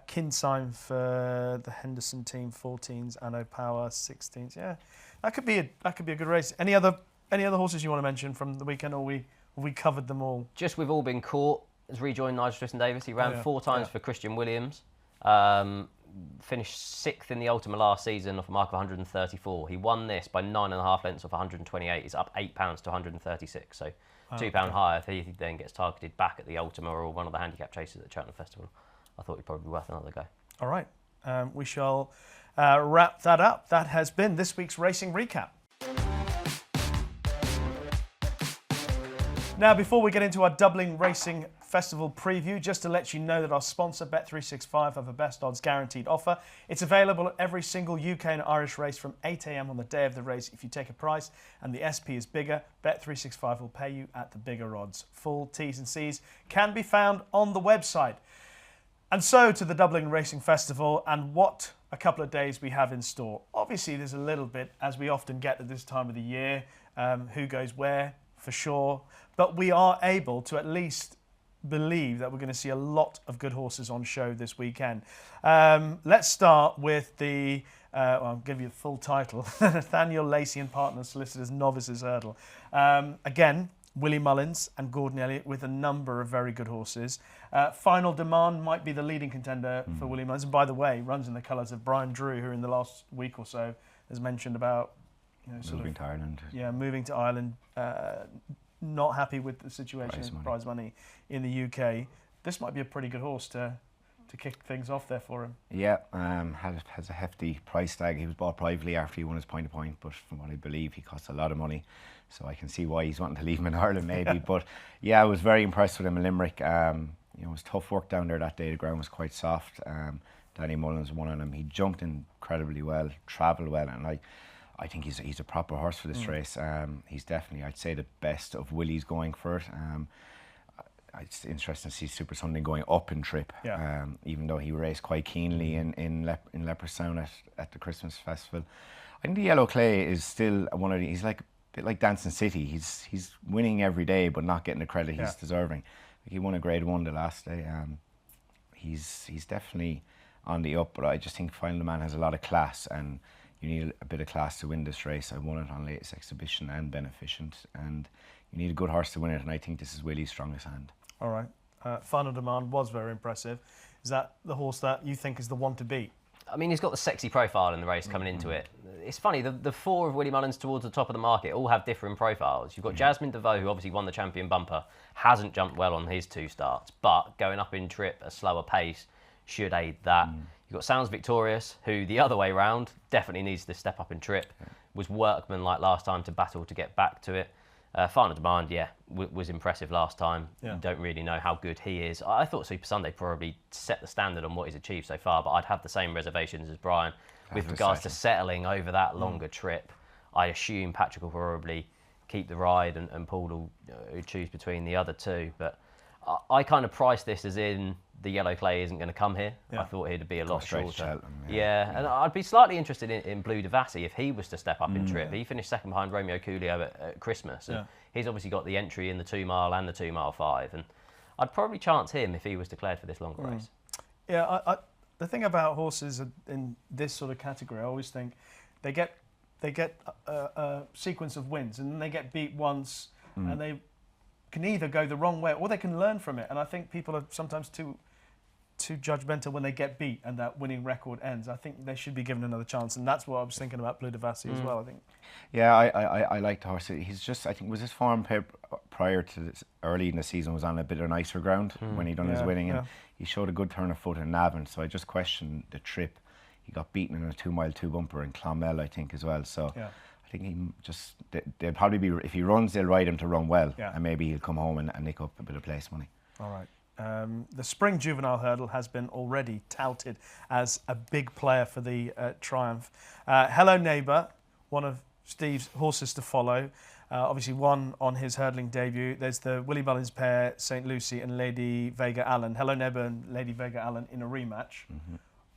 Kinsign for the Henderson team 14s. Anno Power 16s. Yeah, that could be a good race. Any other horses you want to mention from the weekend, or we covered them all?
Just We've All Been Caught has rejoined Nigel Tristan-Davis. He ran 4 times for Christian Williams. Finished 6th in the Ultima last season off a mark of 134. He won this by 9.5 lengths off 128. He's up £8 to 136. So £2 higher if he then gets targeted back at the Ultima or one of the handicap chases at the Cheltenham Festival. I thought he'd probably be worth another go. All
right. We shall wrap that up. That has been this week's Racing Recap. Now, before we get into our Dublin Racing Festival preview, just to let you know that our sponsor, Bet365, have a best odds guaranteed offer. It's available at every single UK and Irish race from 8 a.m. on the day of the race. If you take a price and the SP is bigger, Bet365 will pay you at the bigger odds. Full T's and C's can be found on the website. And so to the Dublin Racing Festival, and what a couple of days we have in store. Obviously, there's a little bit, as we often get at this time of the year, who goes where, for sure. But we are able to at least believe that we're going to see a lot of good horses on show this weekend. Let's start with the, I'll give you the full title, Nathaniel Lacey and Partners Solicitors Novices Hurdle. Again, Willie Mullins and Gordon Elliott with a number of very good horses. Final Demand might be the leading contender for Willie Mullins. And by the way, runs in the colours of Brian Drew, who in the last week or so has mentioned about
moving to Ireland.
Yeah, moving to Ireland. Not happy with the situation, prize money in the UK. This might be a pretty good horse to to kick things off there for him.
Yeah, has a hefty price tag. He was bought privately after he won his point to point, but from what I believe, he cost a lot of money. So I can see why he's wanting to leave him in Ireland, maybe. But yeah, I was very impressed with him in Limerick. It was tough work down there that day. The ground was quite soft. Danny Mullins won on him. He jumped incredibly well, travelled well, and I think he's a proper horse for this race. He's definitely, I'd say, the best of Willie's going for it. It's interesting to see Super Sunday going up in trip, even though he raced quite keenly in Leopardstown at the Christmas festival. I think the Yellow Clay is still one of the, he's like a bit like Dancing City. He's winning every day, but not getting the credit he's deserving. He won a Grade 1 the last day. He's definitely on the up, but I just think Final Man has a lot of class, and you need a bit of class to win this race. I won it on latest exhibition and beneficent, and you need a good horse to win it, and I think this is Willie's strongest hand.
All right. Final Demand was very impressive. Is that the horse that you think is the one to beat?
I mean, he's got the sexy profile in the race coming into it. It's funny, the four of Willie Mullins towards the top of the market all have different profiles. You've got Jasmine DeVoe, who obviously won the champion bumper, hasn't jumped well on his 2 starts, but going up in trip at a slower pace should aid that. You've got Sounds Victorious, who the other way round definitely needs to step up in trip, was workman like last time to battle to get back to it. Final Demand, was impressive last time. You don't really know how good he is. I thought Super Sunday probably set the standard on what he's achieved so far, but I'd have the same reservations as Brian with regards to settling over that longer trip. I assume Patrick will probably keep the ride and Paul will choose between the other two. But I kind of priced this as in the Yellow Clay isn't going to come here. I thought he'd be a lot shorter. And I'd be slightly interested in Blue Devassi if he was to step up in trip. He finished second behind Romeo Coolio at Christmas. And he's obviously got the entry in the 2 mile and the 2 mile 5. And I'd probably chance him if he was declared for this longer race.
Yeah, the thing about horses in this sort of category, I always think they get a sequence of wins and then they get beat once and they can either go the wrong way or they can learn from it. And I think people are sometimes too judgmental when they get beat and that winning record ends. I think they should be given another chance, and that's what I was thinking about Blue Devassi as well. I think. Yeah,
I like the horse. He's just, I think, was his form prior to this, early in the season was on a bit of nicer ground when he done his winning, and he showed a good turn of foot in Navan. So I just questioned the trip. He got beaten in a 2 mile 2 bumper in Clonmel, I think, as well. So. I think he just, they'll probably be, if he runs, they'll ride him to run well, and maybe he'll come home and nick up a bit of place money.
All right. The Spring Juvenile Hurdle has been already touted as a big player for the Triumph. Hello Neighbour, one of Steve's horses to follow, obviously won on his hurdling debut. There's the Willie Mullins pair, St. Lucie and Lady Vega Allen. Hello Neighbour and Lady Vega Allen in a rematch.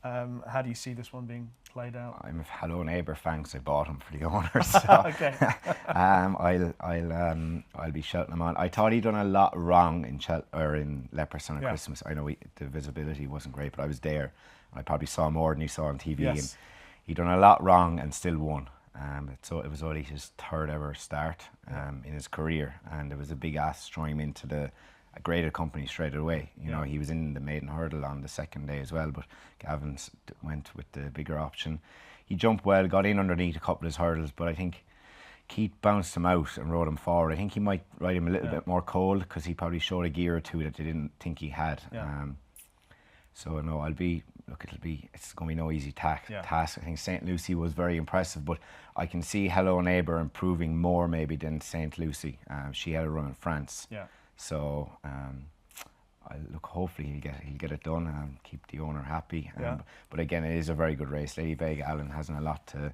How do you see this one being played out?
I'm a Hello Neighbour fan because I bought him for the owner. So
okay.
I'll be shouting him on. I thought he'd done a lot wrong in Leopardstown at Christmas. I know the visibility wasn't great, but I was there. I probably saw more than you saw on TV. And he'd done a lot wrong and still won. So it was only his 3rd ever start in his career, and it was a big ask throwing him into a graded company straight away. You know, he was in the maiden hurdle on the 2nd day as well, but Gavin went with the bigger option. He jumped well, got in underneath a couple of his hurdles, but I think Keith bounced him out and rode him forward. I think he might ride him a little bit more cold because he probably showed a gear or two that they didn't think he had. So no, it's going to be no easy task. I think St. Lucie was very impressive, but I can see Hello Neighbour improving more maybe than St. Lucie. She had a run in France. So hopefully he'll get it done and keep the owner happy. But again, it is a very good race. Lady Vega Allen hasn't a lot to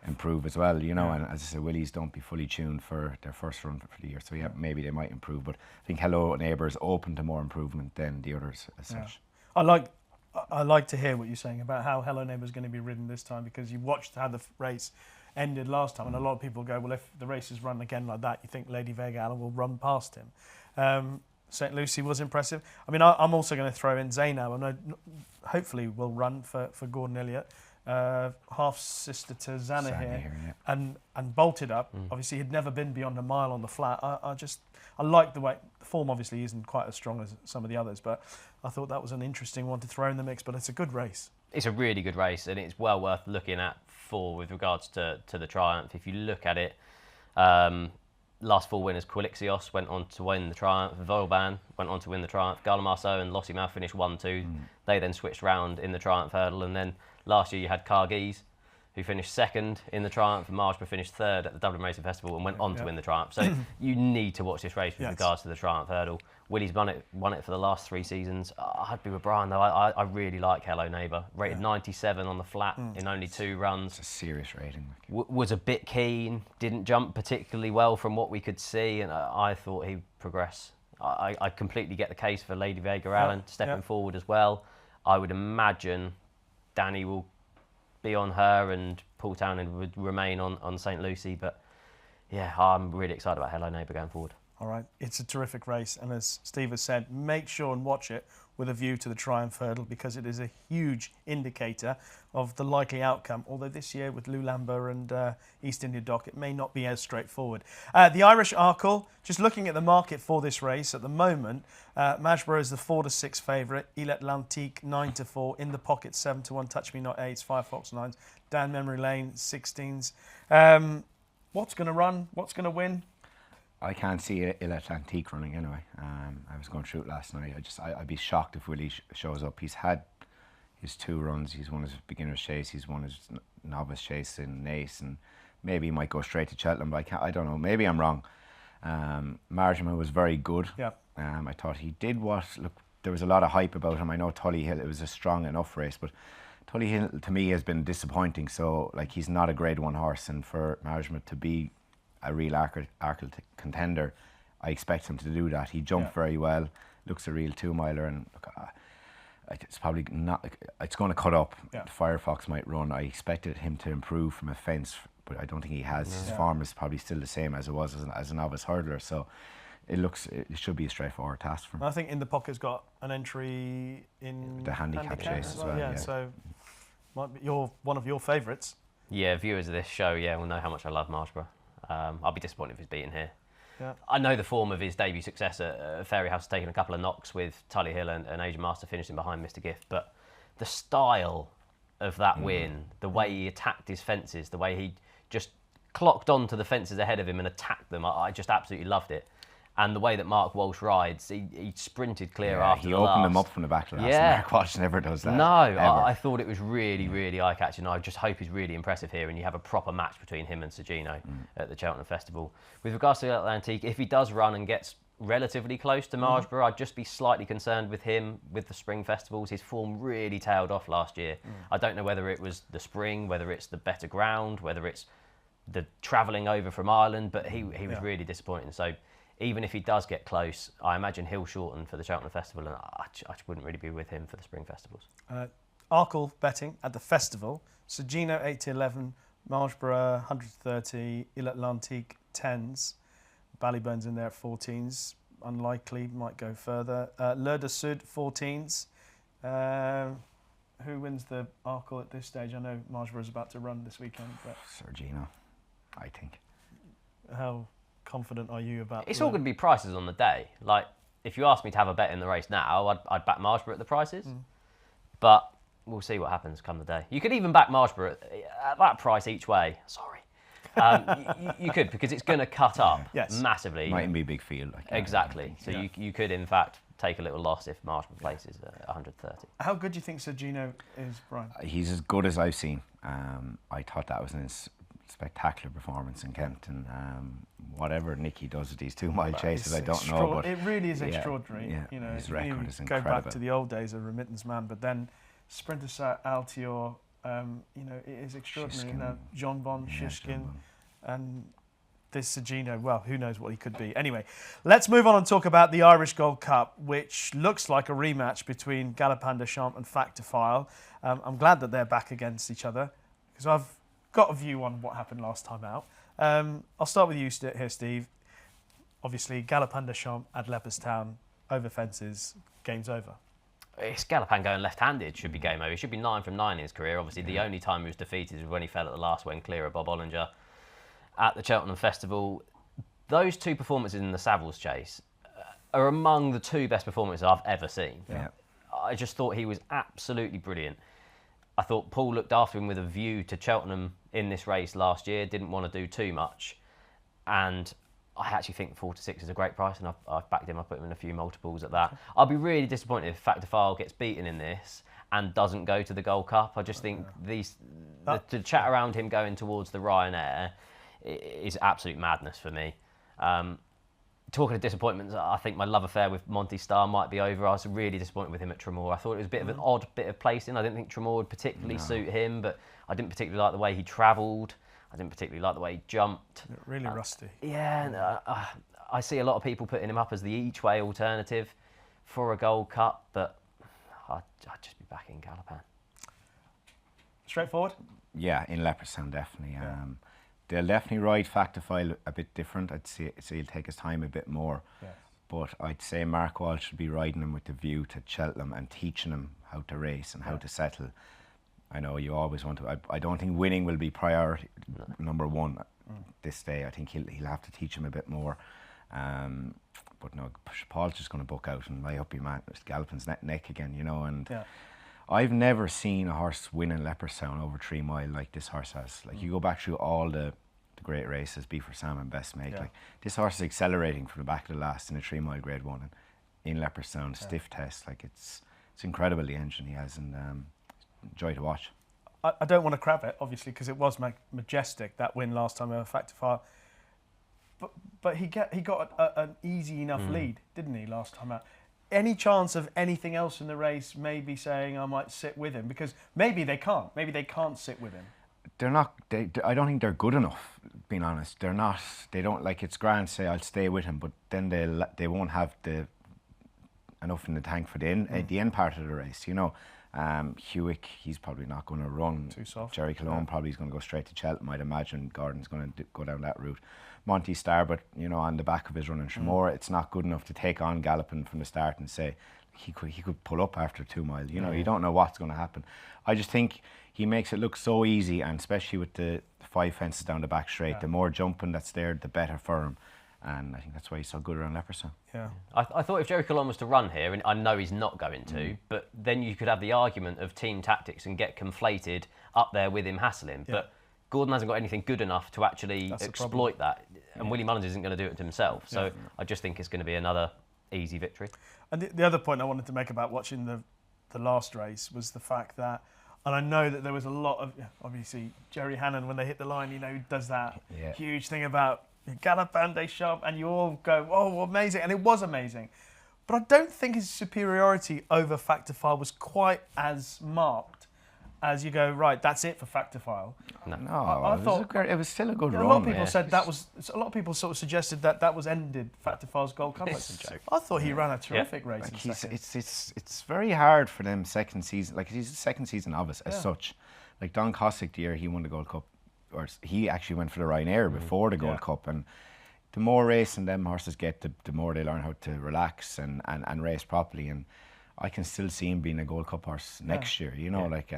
improve as well, you know. And as I said, Willies don't be fully tuned for their first run for the year, so maybe they might improve. But I think Hello Neighbour is open to more improvement than the others as such.
I like to hear what you're saying about how Hello Neighbour is going to be ridden this time, because you watched how the race ended last time, and a lot of people go, well, if the race is run again like that, you think Lady Vega Allen will run past him. St. Lucie was impressive. I mean, I'm also going to throw in Zainab. I know, hopefully will run for Gordon Elliott, half sister to Zana here, and bolted up. Obviously, he'd never been beyond a mile on the flat. I like the way the form obviously isn't quite as strong as some of the others, but I thought that was an interesting one to throw in the mix. But it's a good race.
It's a really good race, and it's well worth looking at for with regards to the Triumph. If you look at it, last 4 winners, Quilixios went on to win the Triumph, Vauban went on to win the Triumph, Gardamarceau and Lossiemouth finished 1-2. They then switched round in the Triumph hurdle, and then last year you had Cargies, who finished second in the Triumph, and Margeborough finished third at the Dublin Racing Festival and went on to win the Triumph. So you need to watch this race with regards to the Triumph hurdle. Willie's won it for the last 3 seasons. I'd be with Bryan though. I really like Hello Neighbour. Rated 97 on the flat in only 2 runs.
It's a serious rating.
Was a bit keen, didn't jump particularly well from what we could see, and I thought he'd progress. I completely get the case for Lady Vega Allen stepping forward as well. I would imagine Danny will be on her and Paul Townend would remain on St. Lucie, but yeah, I'm really excited about Hello Neighbour going forward.
All right, it's a terrific race, and as Steve has said, make sure and watch it with a view to the Triumph hurdle, because it is a huge indicator of the likely outcome, although this year with Lou Lambert and East India Dock, it may not be as straightforward. The Irish Arkle, just looking at the market for this race at the moment, Margeborough is the 4-6 favourite, Ilet Lantique 9-4, In the Pocket 7-1, Touch Me Not 8s, Firefox 9s, Down Memory Lane 16s. What's going to run? What's going to win?
I can't see Ilet Antique running anyway. I was going through it last night. I'd be shocked if Willie shows up. He's had his 2 runs. He's won his beginner's chase. He's won his novice chase in Nace, and maybe he might go straight to Cheltenham. But I don't know. Maybe I'm wrong. Marjama was very good.
Yeah.
I thought he did what. Look, there was a lot of hype about him. I know Tully Hill. It was a strong enough race, but Tully Hill to me has been disappointing. So like, he's not a Grade 1 horse, and for Marjama to be a real Arkle contender, I expect him to do that. He jumped very well, looks a real 2-miler, and look, it's probably not. It's going to cut up.
Yeah.
Firefox might run. I expected him to improve from a fence, but I don't think he has. His form is probably still the same as it was as a novice hurdler. So it should be a straightforward task for him.
I think In the Pocket's got an entry in
the handicap chase as well.
Yeah, so might be one of your favourites.
Yeah, viewers of this show, will know how much I love Margeborough. I'll be disappointed if he's beaten here.
Yeah.
I know the form of his debut success at Fairy House has taken a couple of knocks with Tully Hill and Asian Master finishing behind Mr. Gift, but the style of that win, the way he attacked his fences, the way he just clocked onto the fences ahead of him and attacked them, I just absolutely loved it. And the way that Mark Walsh rides, he sprinted clear after
he
the
opened
last.
them up from the back to the last. Mark Walsh never does that.
No,
ever.
I thought it was really, really eye-catching. I just hope he's really impressive here, and you have a proper match between him and Sergino at the Cheltenham Festival. With regards to Atlantique, if he does run and gets relatively close to Margeborough, I'd just be slightly concerned with him with the spring festivals. His form really tailed off last year. I don't know whether it was the spring, whether it's the better ground, whether it's the travelling over from Ireland, but he was really disappointing. So even if he does get close, I imagine he'll shorten for the Cheltenham Festival, and I just wouldn't really be with him for the spring festivals.
Arkle betting at the festival, Sergino 8-11, Margeborough 130, Ilet Lantique 10s, Ballybone's in there at 14s, unlikely, might go further. L'Heure de Sud 14s. Who wins the Arkle at this stage? I know Margeborough's about to run this weekend, but
Sergino, I think.
How confident are you about
It's all going to be prices on the day. Like, if you ask me to have a bet in the race now, I'd back Margeborough at the prices. But we'll see what happens come the day. You could even back Margeborough at that price each way. Sorry. You could, because it's going to cut up massively.
Mightn't be a big field.
Exactly. So you could, in fact, take a little loss if Margeborough places at 130.
How good do you think Sergino is, Bryan?
He's as good as I've seen. I thought that was a spectacular performance in Kent, and whatever Nicky does with these 2-mile chases, I don't know. But
it really is extraordinary.
Yeah,
you know,
his record is
go
incredible.
back to the old days of Remittance Man, but then Sprinter Altior, it is extraordinary.
Shishkin.
Now, John Bon, Shishkin, and this Sergino, well, who knows what he could be. Anyway, let's move on and talk about the Irish Gold Cup, which looks like a rematch between Galopin des Champs and Factophile. I'm glad that they're back against each other, because I've got a view on what happened last time out. I'll start with you here, Steve. Obviously, Galopin des Champs at Leopardstown, over fences, game's over.
It's Galopin going left-handed, should be game over. He should be 9 from 9 in his career. Obviously, the only time he was defeated was when he fell at the last when clear of Bob Ollinger at the Cheltenham Festival. Those 2 performances in the Savills Chase are among the 2 best performances I've ever seen.
Yeah.
I just thought he was absolutely brilliant. I thought Paul looked after him with a view to Cheltenham in this race last year, didn't want to do too much. And I actually think 4 to 6 is a great price, and I've backed him. I put him in a few multiples at that. I'll be really disappointed if Factor File gets beaten in this and doesn't go to the Gold Cup. I just think the chat around him going towards the Ryanair is absolute madness for me. Talking of disappointments, I think my love affair with Monty Starr might be over. I was really disappointed with him at Tremor. I thought it was a bit of an odd bit of placing. I didn't think Tremor would particularly suit him, but I didn't particularly like the way he travelled. I didn't particularly like the way he jumped.
Really rusty.
Yeah, and, I see a lot of people putting him up as the each-way alternative for a Gold Cup, but I'd just be back in Galopan.
Straightforward?
Yeah, in Leopardstown, definitely. They'll definitely ride Factor File a bit different. I'd say he'll take his time a bit more. Yes. But I'd say Mark Walsh should be riding him with the view to Cheltenham and teaching him how to race and how to settle. I know you always want to. I don't think winning will be priority number one this day. I think he'll have to teach him a bit more. But no, Paul's just going to book out, and I hope he man Gallopin's neck again, you know. And I've never seen a horse win in Leopardstown over 3 mile like this horse has. Like you go back through all the great races, Beaver Sam and Best Mate. Like this horse is accelerating from the back of the last in a 3 mile Grade 1 and in Leopardstown, stiff test. Like it's incredible the engine he has, and joy to watch.
I don't want to crab it, obviously, because it was majestic, that win last time over Factor File. But he got an easy enough lead, didn't he, last time out? Any chance of anything else in the race maybe saying I might sit with him? Because maybe they can't. Maybe they can't sit with him.
They're not. I don't think they're good enough, being honest. They're not. They don't, like, it's grand say I'll stay with him, but then they won't have enough in the tank for the end part of the race, you know. Hewick, he's probably not going to run.
Too soft.
Jerry Cologne probably is going to go straight to Cheltenham. I'd imagine Gordon's going to go down that route. Monty Starr, but you know, on the back of his run in Tremor, it's not good enough to take on Gallopin from the start and say he could pull up after 2 miles. You know, you don't know what's going to happen. I just think he makes it look so easy, and especially with the 5 fences down the back straight, the more jumping that's there, the better for him. And I think that's why he's so good around Leopardstown.
Yeah.
I thought if Jerry Colon was to run here, and I know he's not going to, but then you could have the argument of team tactics and get conflated up there with him hassling. Yeah. But Gordon hasn't got anything good enough to actually exploit that. And Willie Mullins isn't going to do it to himself. So I just think it's going to be another easy victory. And
the other point I wanted to make about watching the last race was the fact that, and I know that there was a lot of, obviously, Jerry Hannon, when they hit the line, you know, does that huge thing about Galopan des Champs, and you all go, oh, amazing. And it was amazing. But I don't think his superiority over Factor File was quite as marked as you go, right, that's it for Factor File.
No, I thought it was still a good run.
A lot of people said that was, a lot of people sort of suggested that was ended Factor File's Gold Cup. I thought he ran a terrific race.
Like it's very hard for them second season. Like, he's a second season novice as such. Like Don Cossack, the year he won the Gold Cup, or he actually went for the Ryanair before the Gold Cup, and the more racing them horses get, the more they learn how to relax and race properly. And I can still see him being a Gold Cup horse next year. You know, like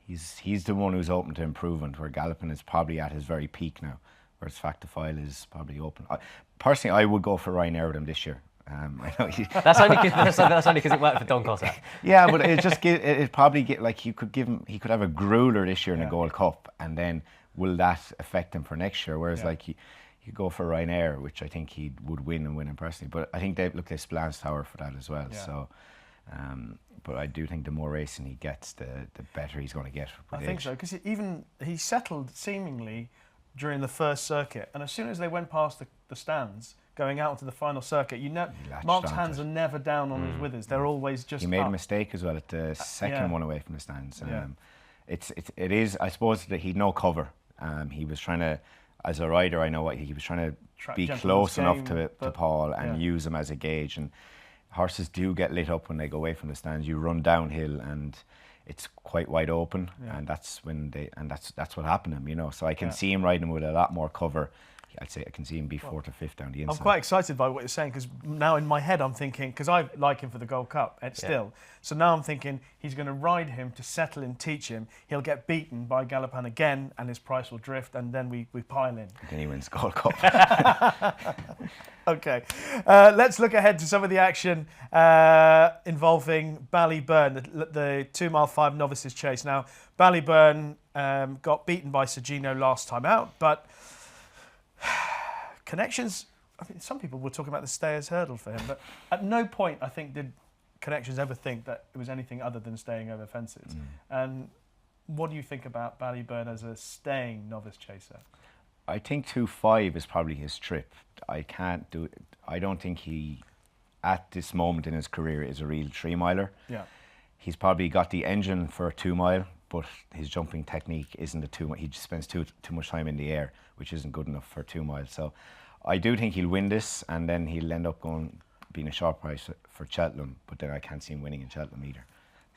he's the one who's open to improvement, where Gallopin is probably at his very peak now, whereas Factor File is probably open. Personally, I would go for Ryanair with him this year. I know
that's only because it worked for Don Cossack.
Yeah, but it probably get, like, he could have a grueler this year in a Gold Cup, and then will that affect him for next year? Whereas like he go for Ryanair, which I think he would win him personally. But I think they Splans Tower for that as well. Yeah. So, but I do think the more racing he gets, the better he's going to get.
I think so, because he settled seemingly during the first circuit, and as soon as they went past the stands, going out into the final circuit, Mark's hands are never down on his withers. They're always just
He made
up.
A mistake as well at the second one away from the stands. It is, I suppose, that he'd no cover. He was trying to, as a rider, I know what he was trying to be close enough to Paul and use him as a gauge. And horses do get lit up when they go away from the stands. You run downhill and it's quite wide open, and that's what happened to him, you know. So I can see him riding with a lot more cover. I'd say I can see him be 4th or 5th down the inside.
I'm quite excited by what you're saying, because now in my head I'm thinking, because I like him for the Gold Cup still, so now I'm thinking he's going to ride him to settle and teach him. He'll get beaten by Galopan again, and his price will drift, and then we pile in.
And then he wins Gold Cup.
Okay, let's look ahead to some of the action involving Ballyburn, the 2 mile 5 novices chase. Now, Ballyburn got beaten by Sergino last time out, but Connections, I think some people were talking about the stayers hurdle for him, but at no point, I think, did Connections ever think that it was anything other than staying over fences. And what do you think about Ballyburn as a staying novice chaser?
I think 2.5 is probably his trip. I can't do it. I don't think he, at this moment in his career, is a real 3-miler.
Yeah.
He's probably got the engine for a 2-mile, but his jumping technique isn't a 2-mile. He just spends too much time in the air, which isn't good enough for 2 miles. So I do think he'll win this, and then he'll end up being a short price for Cheltenham, but then I can't see him winning in Cheltenham either.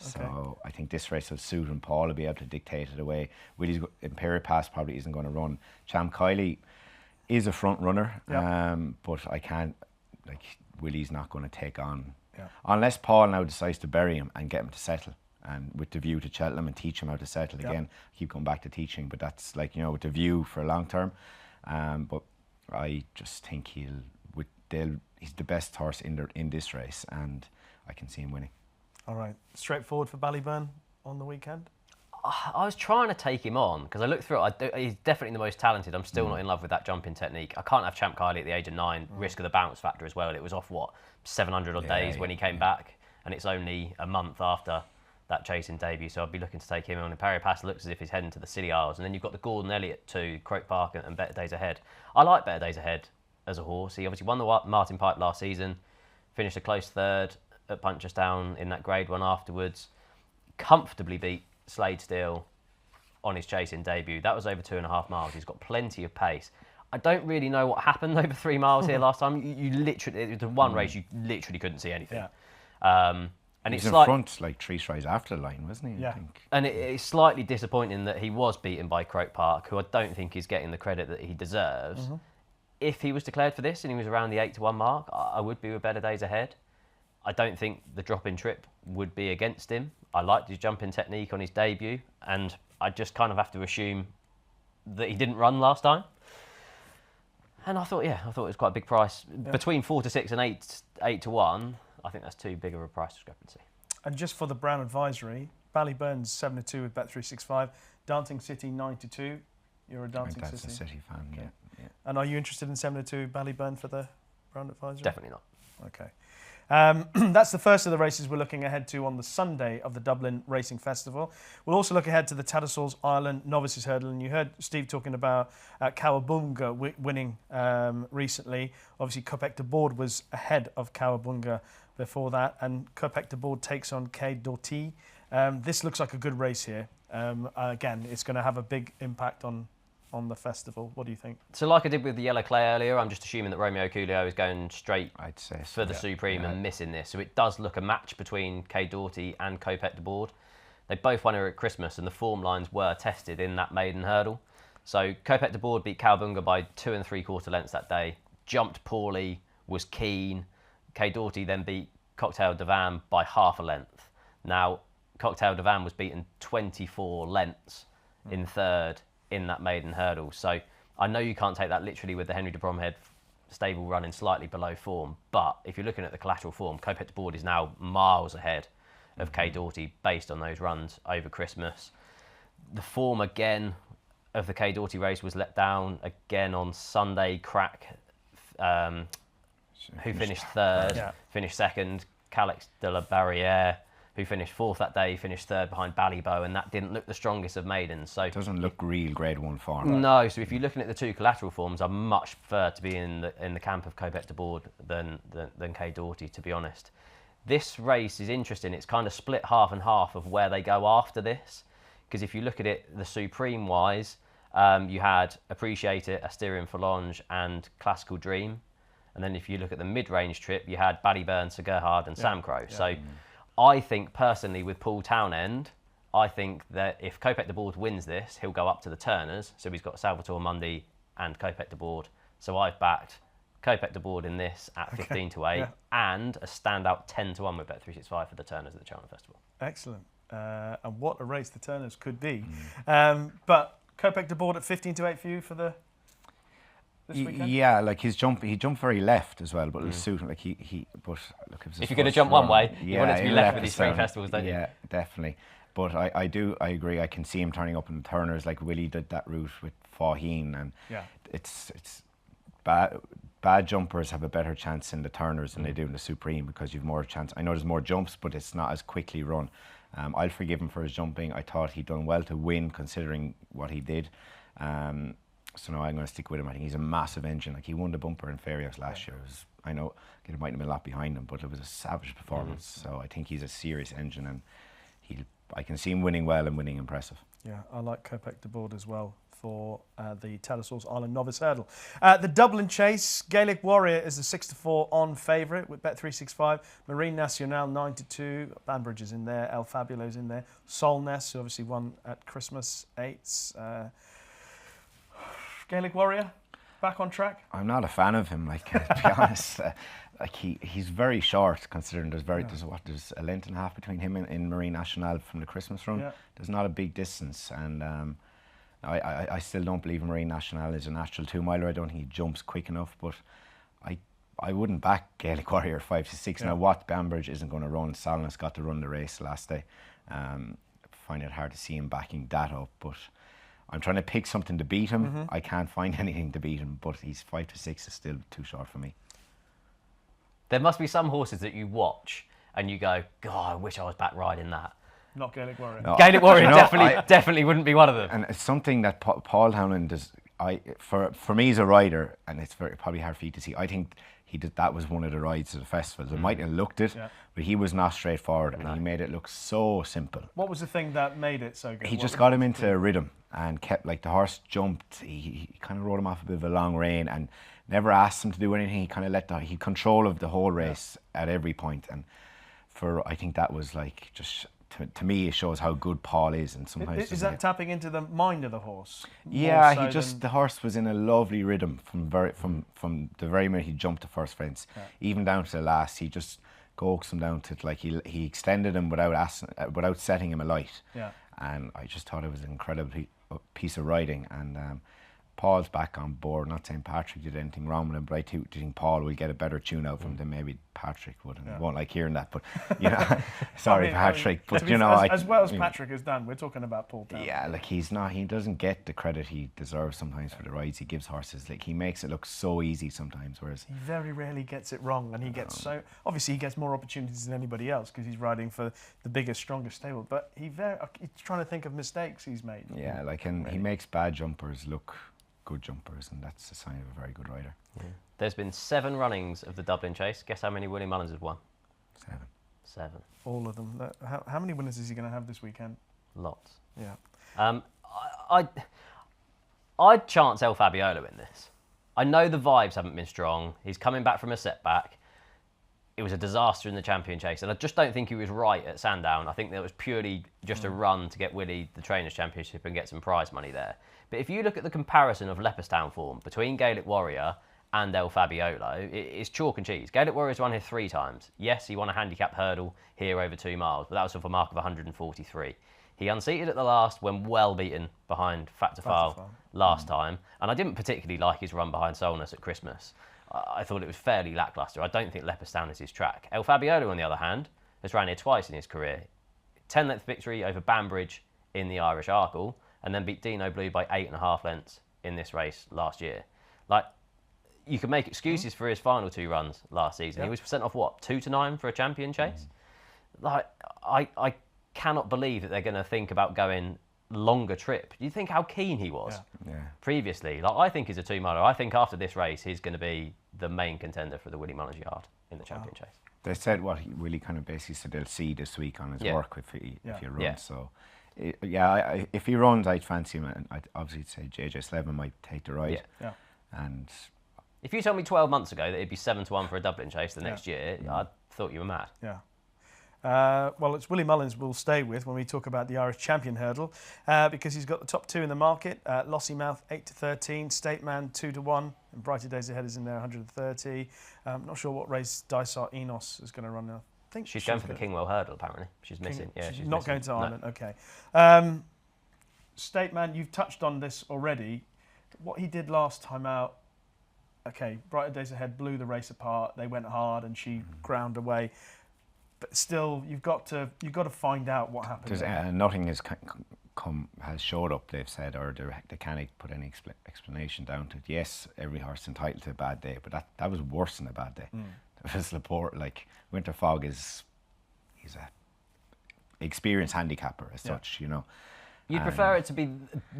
Okay.
So I think this race will suit him. Paul will be able to dictate it away. Willie's Imperial Pass probably isn't going to run. Champ Kiley is a front runner, but I can't, Willie's not going to take on, unless Paul now decides to bury him and get him to settle, and with the view to Cheltenham and teach him how to settle again. Keep going back to teaching, but that's with the view for long term. But I just think he's the best horse in this race, and I can see him winning.
All right. Straightforward for Ballyburn on the weekend?
I was trying to take him on because I looked through it. He's definitely the most talented. I'm still not in love with that jumping technique. I can't have Champ Kiley at the age of 9. Risk of the bounce factor as well. It was off 700 odd days when he came back, and it's only a month after that chasing debut. So I'd be looking to take him on. Imperial Pass looks as if he's heading to the City Isles, and then you've got the Gordon Elliott to Croke Park and Better Days Ahead. I like Better Days Ahead as a horse. He obviously won the Martin Pipe last season, finished a close third at Punchestown in that Grade 1 afterwards, comfortably beat Slade Steele on his chasing debut. That was over 2.5 miles. He's got plenty of pace. I don't really know what happened over 3 miles here last time. You literally, it was the one race you literally couldn't see anything. And
He's
it's
in front 3 strides after the line, wasn't he?
Yeah.
I think.
And it's slightly disappointing that he was beaten by Croke Park, who I don't think is getting the credit that he deserves. If he was declared for this and he was around the 8-1 mark, I would be with Better Days Ahead. I don't think the drop-in trip would be against him. I liked his jumping technique on his debut, and I just kind of have to assume that he didn't run last time. And I thought it was quite a big price. Between 4-6 and 8-1, I think that's too big of a price discrepancy.
And just for the Brown advisory, Ballyburn's 7-2 with Bet365, Dancing City 9-2. You're a Dancing
That's
City.
a City fan, yeah.
And are you interested in 7-2 Ballyburn for the Brown advisory?
Definitely not.
Okay. That's the first of the races we're looking ahead to on the Sunday of the Dublin Racing Festival. We'll also look ahead to the Tattersalls Ireland Novices Hurdle, and you heard Steve talking about Cowabunga winning recently. Obviously, Kopek de Board was ahead of Cowabunga before that, and Kopek de Board takes on K Doughty. This looks like a good race here. Again, it's going to have a big impact on the festival. What do you think?
So like I did with the Yellow Clay earlier, I'm just assuming that Romeo Coolio is going straight
I'd say
for the Supreme and missing this. So it does look a match between K Doughty and Kopek de Board. They both won her at Christmas, and the form lines were tested in that maiden hurdle. So Kopek de Board beat Cowabunga by 2 3/4 lengths that day, jumped poorly, was keen. K Doughty then beat Cocktail Divan by 1/2 length. Now, Cocktail Divan was beaten 24 lengths in third in that maiden hurdle. So I know you can't take that literally with the Henry de Bromhead stable running slightly below form, but if you're looking at the collateral form, Kopek de Board is now miles ahead of K Doughty based on those runs over Christmas. The form again of the K Doughty race was let down again on Sunday. Crack, who finished third, finished second. Calix de la Barrière, who finished fourth that day, finished third behind Ballybow, and that didn't look the strongest of maidens. So
it doesn't look real Grade 1 form.
No, so if you're looking at the two collateral forms, I much prefer to be in the camp of Kopek de Board than K Doughty, to be honest. This race is interesting. It's kind of split half and half of where they go after this, because if you look at it the Supreme wise, you had Appreciate It, Asterion Forlonge, and Classical Dream, and then if you look at the mid-range trip, you had Ballyburn, Sir Gerhard, and Sam Crow. So I think personally with Paul Townend, I think that if Kopek de Board wins this, he'll go up to the Turners. So he's got Salvatore Mundi and Kopek de Board. So I've backed Kopek de Board in this at 15-8 and a standout 10-1 with Bet365 for the Turners at the Cheltenham Festival.
Excellent. And what a race the Turners could be. But Kopek de Board at 15-8 for you for this weekend?
Yeah, like he jumped very left as well, but it'll suit him. Like but look,
if you're going to jump one way, you want it to be left with these spring festivals, don't you?
Yeah, definitely. But I agree. I can see him turning up in the Turners, like Willie did that route with Faugheen, and it's bad jumpers have a better chance in the turners than they do in the Supreme, because you've more chance. I know there's more jumps, but it's not as quickly run. I'll forgive him for his jumping. I thought he'd done well to win considering what he did. So no, I'm going to stick with him. I think he's a massive engine. Like, he won the bumper in Fairyhouse last year. I know it might have been a lot behind him, but it was a savage performance. So I think he's a serious engine, and I can see him winning well and winning impressive.
Yeah, I like Kopek de Board as well for the Telesource Island Novice Hurdle. The Dublin Chase, Gaelic Warrior is a 6-4 on favourite with Bet365. Marine Nationale 9-2. Banbridge is in there. El Fabulo's in there. Solness, who obviously won at Christmas 8s. Gaelic Warrior, back on track?
I'm not a fan of him, like, to be honest. Like, he's very short, considering there's a length and a half between him and Marine Nationale from the Christmas run. Yeah. There's not a big distance, and I still don't believe Marine Nationale is a natural 2-miler. I don't think he jumps quick enough, but I wouldn't back Gaelic Warrior 5-6. Now, what Banbridge isn't going to run, Solness got to run the race last day. Find it hard to see him backing that up, but I'm trying to pick something to beat him. I can't find anything to beat him, but he's 5-6 is still too short for me.
There must be some horses that you watch and you go, God, I wish I was back riding that.
Not Gaelic Warrior.
No. Gaelic Warrior definitely wouldn't be one of them.
And it's something that Paul Howland does. For me as a rider, and it's probably hard for you to see, I think that was one of the rides of the festival. It might have looked it, but he was not straightforward, and he made it look so simple.
What was the thing that made it so good?
He just got him into a rhythm and kept, like, the horse jumped. He kind of rode him off a bit of a long rein and never asked him to do anything. He kind of he control of the whole race at every point, and I think that was like just. To me, it shows how good Paul is, and sometimes
is that tapping into the mind of the horse?
Yeah, the horse was in a lovely rhythm from the very minute he jumped the first fence, even down to the last. He just coaxed him down to, like, he extended him without setting him alight. Yeah, and I just thought it was an incredible piece of riding, and Paul's back on board. Not saying Patrick did anything wrong with him, but I do think Paul will get a better tune out from him than maybe Patrick would. And I won't like hearing that, but sorry, Patrick. But
as well as Patrick has done, we're talking about Paul Town.
Yeah, like, he doesn't get the credit he deserves sometimes for the rides he gives horses. Like, he makes it look so easy sometimes, whereas
he very rarely gets it wrong, and he gets obviously he gets more opportunities than anybody else because he's riding for the biggest, strongest stable. But he's trying to think of mistakes he's made.
Yeah, like, and he makes bad jumpers look good jumpers, and that's a sign of a very good rider.
Yeah. There's been 7 runnings of the Dublin Chase. Guess how many Willie Mullins has won? 7.
All of them. How many winners is he going to have this weekend?
Lots.
Yeah.
I'd chance El Fabiolo in this. I know the vibes haven't been strong. He's coming back from a setback. It was a disaster in the Champion Chase, and I just don't think he was right at Sandown. I think that was purely just a run to get Willie the Trainers' Championship and get some prize money there. But if you look at the comparison of Leopardstown form between Gaelic Warrior and El Fabiolo, it's chalk and cheese. Gaelic Warrior's won here 3 times. Yes, he won a handicap hurdle here over 2 miles, but that was off a mark of 143. He unseated at the last when well beaten behind Factor File last time, and I didn't particularly like his run behind Solness at Christmas. I thought it was fairly lacklustre. I don't think Leopardstown is his track. El Fabiolo, on the other hand, has ran here twice in his career. 10-length victory over Banbridge in the Irish Arkle, and then beat Dino Blue by 8.5 lengths in this race last year. Like, you can make excuses for his final 2 runs last season. He was sent off, 2-9 for a Champion Chase? Like, I cannot believe that they're going to think about going longer trip. Do you think how keen he was previously? Like, I think he's a 2-miler. I think after this race, he's going to be the main contender for the Willie Mullins Yard in the Champion Chase.
They said Willie kind of basically said they'll see this week on his work if he runs. So, if he runs, I'd fancy him, and I'd obviously say JJ Slevin might take the ride.
Yeah.
And
if you told me 12 months ago that it'd be 7-1 for a Dublin Chase the next year, I thought you were mad.
Yeah. Well, it's Willie Mullins we'll stay with when we talk about the Irish Champion Hurdle because he's got the top 2 in the market. Lossiemouth 8-13, Stateman 2-1, and Brighter Days Ahead is in there 130. Not sure what race Dysart Enos is going to run now. I think
she's going for the Kingwell Hurdle apparently. She's missing.
She's not going to Ireland.
No.
Okay. Stateman, you've touched on this already. What he did last time out. Okay, Brighter Days Ahead blew the race apart. They went hard, and she ground away. But still, you've got to find out what happened.
Nothing is has showed up, they've said, or they can't put any explanation down to it. Yes, every horse is entitled to a bad day, but that was worse than a bad day. It was Laporte, like Winter Fog he's a experienced handicapper as such, you know.
You'd prefer it to be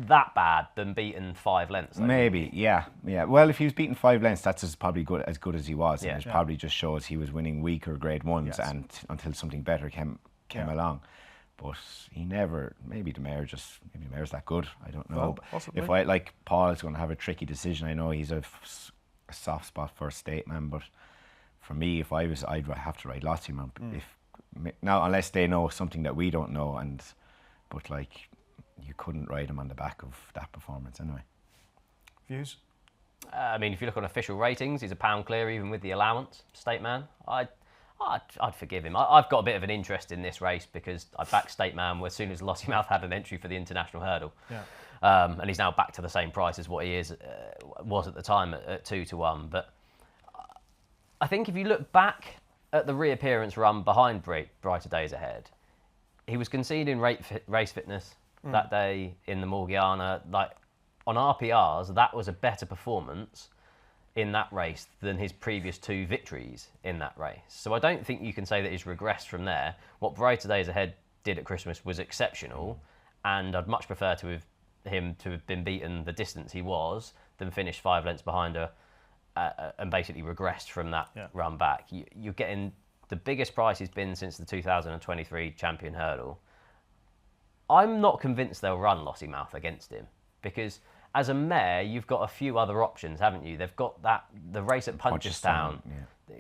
that bad than beaten 5 lengths? Though,
maybe, yeah. Well, if he was beaten 5 lengths, that's probably as good as he was.
Yeah.
And it probably just shows he was winning weaker Grade 1s and until something better came along. But he never. Maybe the mare's that good. I don't know.
Well, possibly.
If I like Paul's going to have a tricky decision. I know he's a soft spot for a state man, but for me, if I was, I'd have to ride Lossiemount. Now, unless they know something that we don't know, but like, you couldn't ride him on the back of that performance anyway.
Views?
I mean, if you look on official ratings, he's a pound clear even with the allowance. State man, I'd forgive him. I've got a bit of an interest in this race because I backed State man as soon as Lossiemouth had an entry for the international hurdle.
Yeah.
And he's now back to the same price as what he was at the time at 2-1. But I think if you look back at the reappearance run behind Brighter Days Ahead, he was conceding race fitness that day in the Morgiana. Like, on RPRs, that was a better performance in that race than his previous 2 victories in that race. So I don't think you can say that he's regressed from there. What Brighter Days Ahead did at Christmas was exceptional, and I'd much prefer him to have been beaten the distance he was than finish 5 lengths behind her and basically regressed from that run back. You're getting the biggest price he's been since the 2023 Champion Hurdle. I'm not convinced they'll run Lossiemouth against him because as a mare, you've got a few other options, haven't you? They've got the race at Punchestown.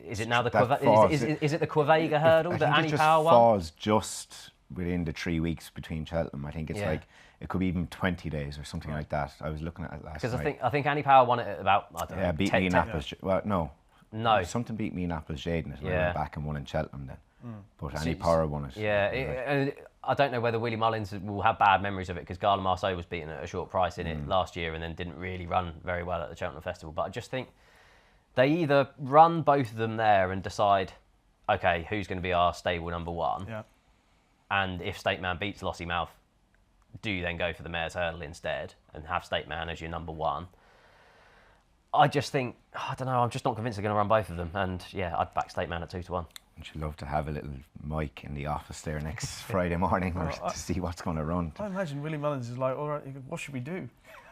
Is it now the is it the Quavega Hurdle that Annie Power won?
Falls just within the 3 weeks between Cheltenham. I think it's like it could be even 20 days or something like that. I was looking at it last night.
Because I think Annie Power won it at about, I don't know,
beat me in Apples. Well, no. Something beat me in Apples Jaden. And I went back and won in Cheltenham then. But Annie Power won it.
And I don't know whether Willie Mullins will have bad memories of it because Gala Marceau was beaten at a short price in it last year and then didn't really run very well at the Cheltenham Festival. But I just think they either run both of them there and decide, okay, who's going to be our stable number 1?
Yeah.
And if State Man beats Lossiemouth, do you then go for the Mare's Hurdle instead and have State Man as your number 1? I just think, I don't know, I'm just not convinced they're going to run both of them. And yeah, I'd back State Man at 2-1.
I'd love to have a little mic in the office there next Friday morning to see what's going to run.
I imagine Willie Mullins is like, all right, what should we do?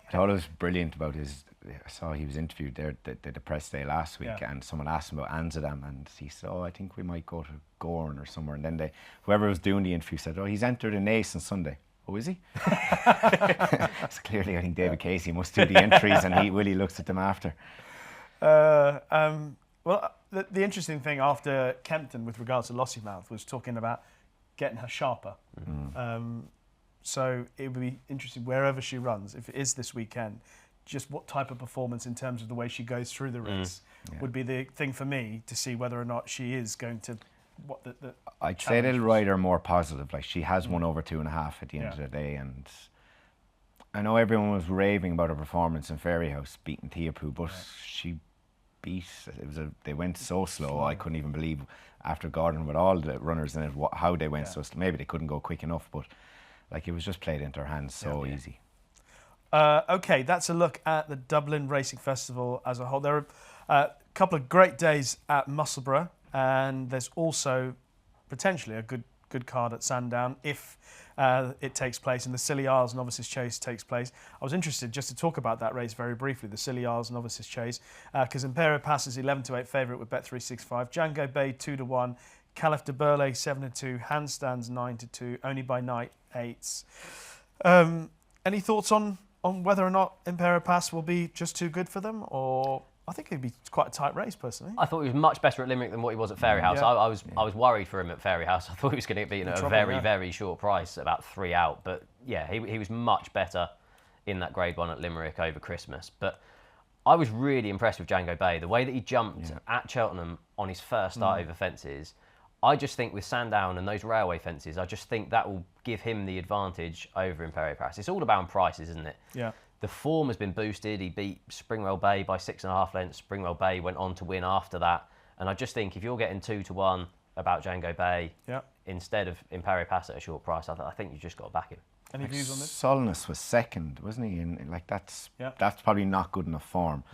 I thought it was brilliant about I saw he was interviewed there at the press day last week and someone asked him about Amsterdam and he said, I think we might go to Gorn or somewhere. And then whoever was doing the interview said, he's entered an ace on Sunday. Oh, is he? So clearly I think David Casey must do the entries and Willie looks at them after.
Well, the interesting thing after Kempton with regards to Lossiemouth was talking about getting her sharper. So it would be interesting wherever she runs, if it is this weekend, just what type of performance in terms of the way she goes through the race would be the thing for me to see whether or not she is going to.
I'd say they'll ride her more positive. Like she has won over 2.5 at the end of the day, and I know everyone was raving about her performance in Fairyhouse beating Theapoo, but she beat. They went so slow. I couldn't even believe after Gordon with all the runners in it how they went so slow. Maybe they couldn't go quick enough, but like it was just played into her hands so easy.
Okay, that's a look at the Dublin Racing Festival as a whole. There are a couple of great days at Musselburgh, and there's also potentially a good card at Sandown if it takes place, and the Scilly Isles Novices Chase takes place. I was interested just to talk about that race very briefly, the Scilly Isles Novices Chase, because Imperial Pass is 11-8 favourite with Bet365, Django Bay 2-1, Caliph de Burley 7-2, Handstands 9-2, Only by Night 8s. Any thoughts on whether or not Imperial Pass will be just too good for them, or I think it'd be quite a tight race personally.
I thought he was much better at Limerick than what he was at Fairyhouse. I was worried for him at Fairyhouse. I thought he was going to get beaten at a very short price, about 3 out. But yeah, he was much better in that Grade 1 at Limerick over Christmas. But I was really impressed with Django Bay. The way that he jumped at Cheltenham on his first start over fences, I just think with Sandown and those railway fences, I just think that will give him the advantage over Imperial Pass. It's all about prices, isn't it?
Yeah.
The form has been boosted. He beat Springwell Bay by 6.5 lengths. Springwell Bay went on to win after that. And I just think if you're getting 2-1 about Django Bay instead of Imperial Pass at a short price, I think you've just got to back him.
Any views on this?
Solness was second, wasn't he? And like that's probably not good enough form.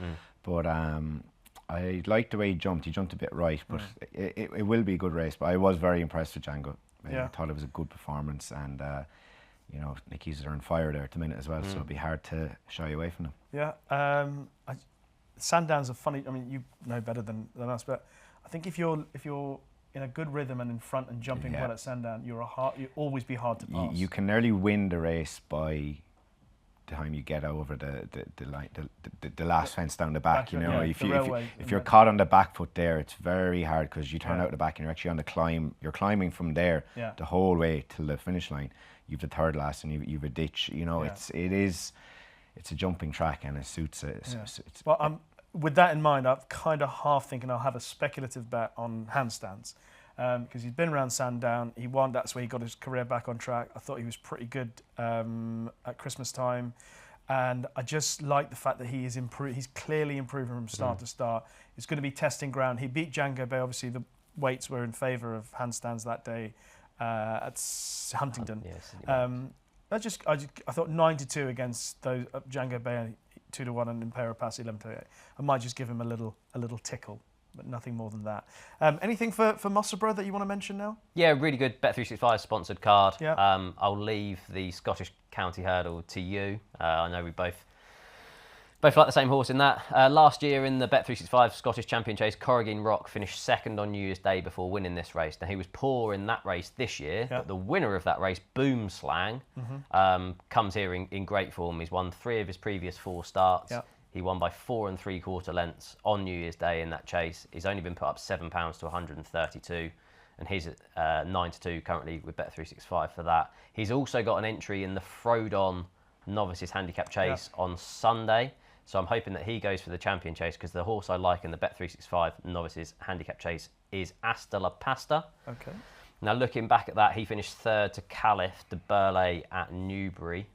But I liked the way he jumped. He jumped a bit right, but it will be a good race. But I was very impressed with Django. I thought it was a good performance, and you know, Nicky's are on fire there at the minute as well, so it'd be hard to shy away from them.
Yeah, Sandown's a funny. I mean, you know better than us, but I think if you're in a good rhythm and in front and jumping well at Sandown, you'll always be hard to pass.
You can nearly win the race by the time you get over the last fence down the back. You know, if you're caught on the back foot there, it's very hard because you turn out the back and you're actually on the climb. You're climbing from there the whole way till the finish line. You've the third last and you've a ditch. You know, it's a jumping track and it suits it.
Well, with that in mind, I'm kind of half thinking I'll have a speculative bet on handstands because he's been around Sandown. He won. That's where he got his career back on track. I thought he was pretty good at Christmas time, and I just like the fact that he is improved. He's clearly improving from start to start. It's going to be testing ground. He beat Django Bay. Obviously, the weights were in favour of handstands that day at Huntingdon. I thought 9-2 against those Django Bay. 2-1 and Impera Pass 11-8. I might just give him a little tickle, but nothing more than that. Anything for Musselburgh that you want to mention now?
Yeah, really good Bet365 sponsored card.
Yeah.
I'll leave the Scottish County Hurdle to you. I know we both like the same horse in that. Last year in the Bet365 Scottish Champion Chase, Corrigan Rock finished second on New Year's Day before winning this race. Now, he was poor in that race this year, but the winner of that race, Boom Slang, comes here in great form. He's won 3 of his previous 4 starts. Yeah. He won by 4 3/4 lengths on New Year's Day in that chase. He's only been put up £7 to 132, and he's at 9-2 currently with Bet365 for that. He's also got an entry in the Frodon Novices Handicap Chase on Sunday. So I'm hoping that he goes for the champion chase because the horse I like in the Bet365 Novices Handicap Chase is Asta La Pasta. Okay. Now looking back at that, he finished 3rd to Caliph de Burley at Newbury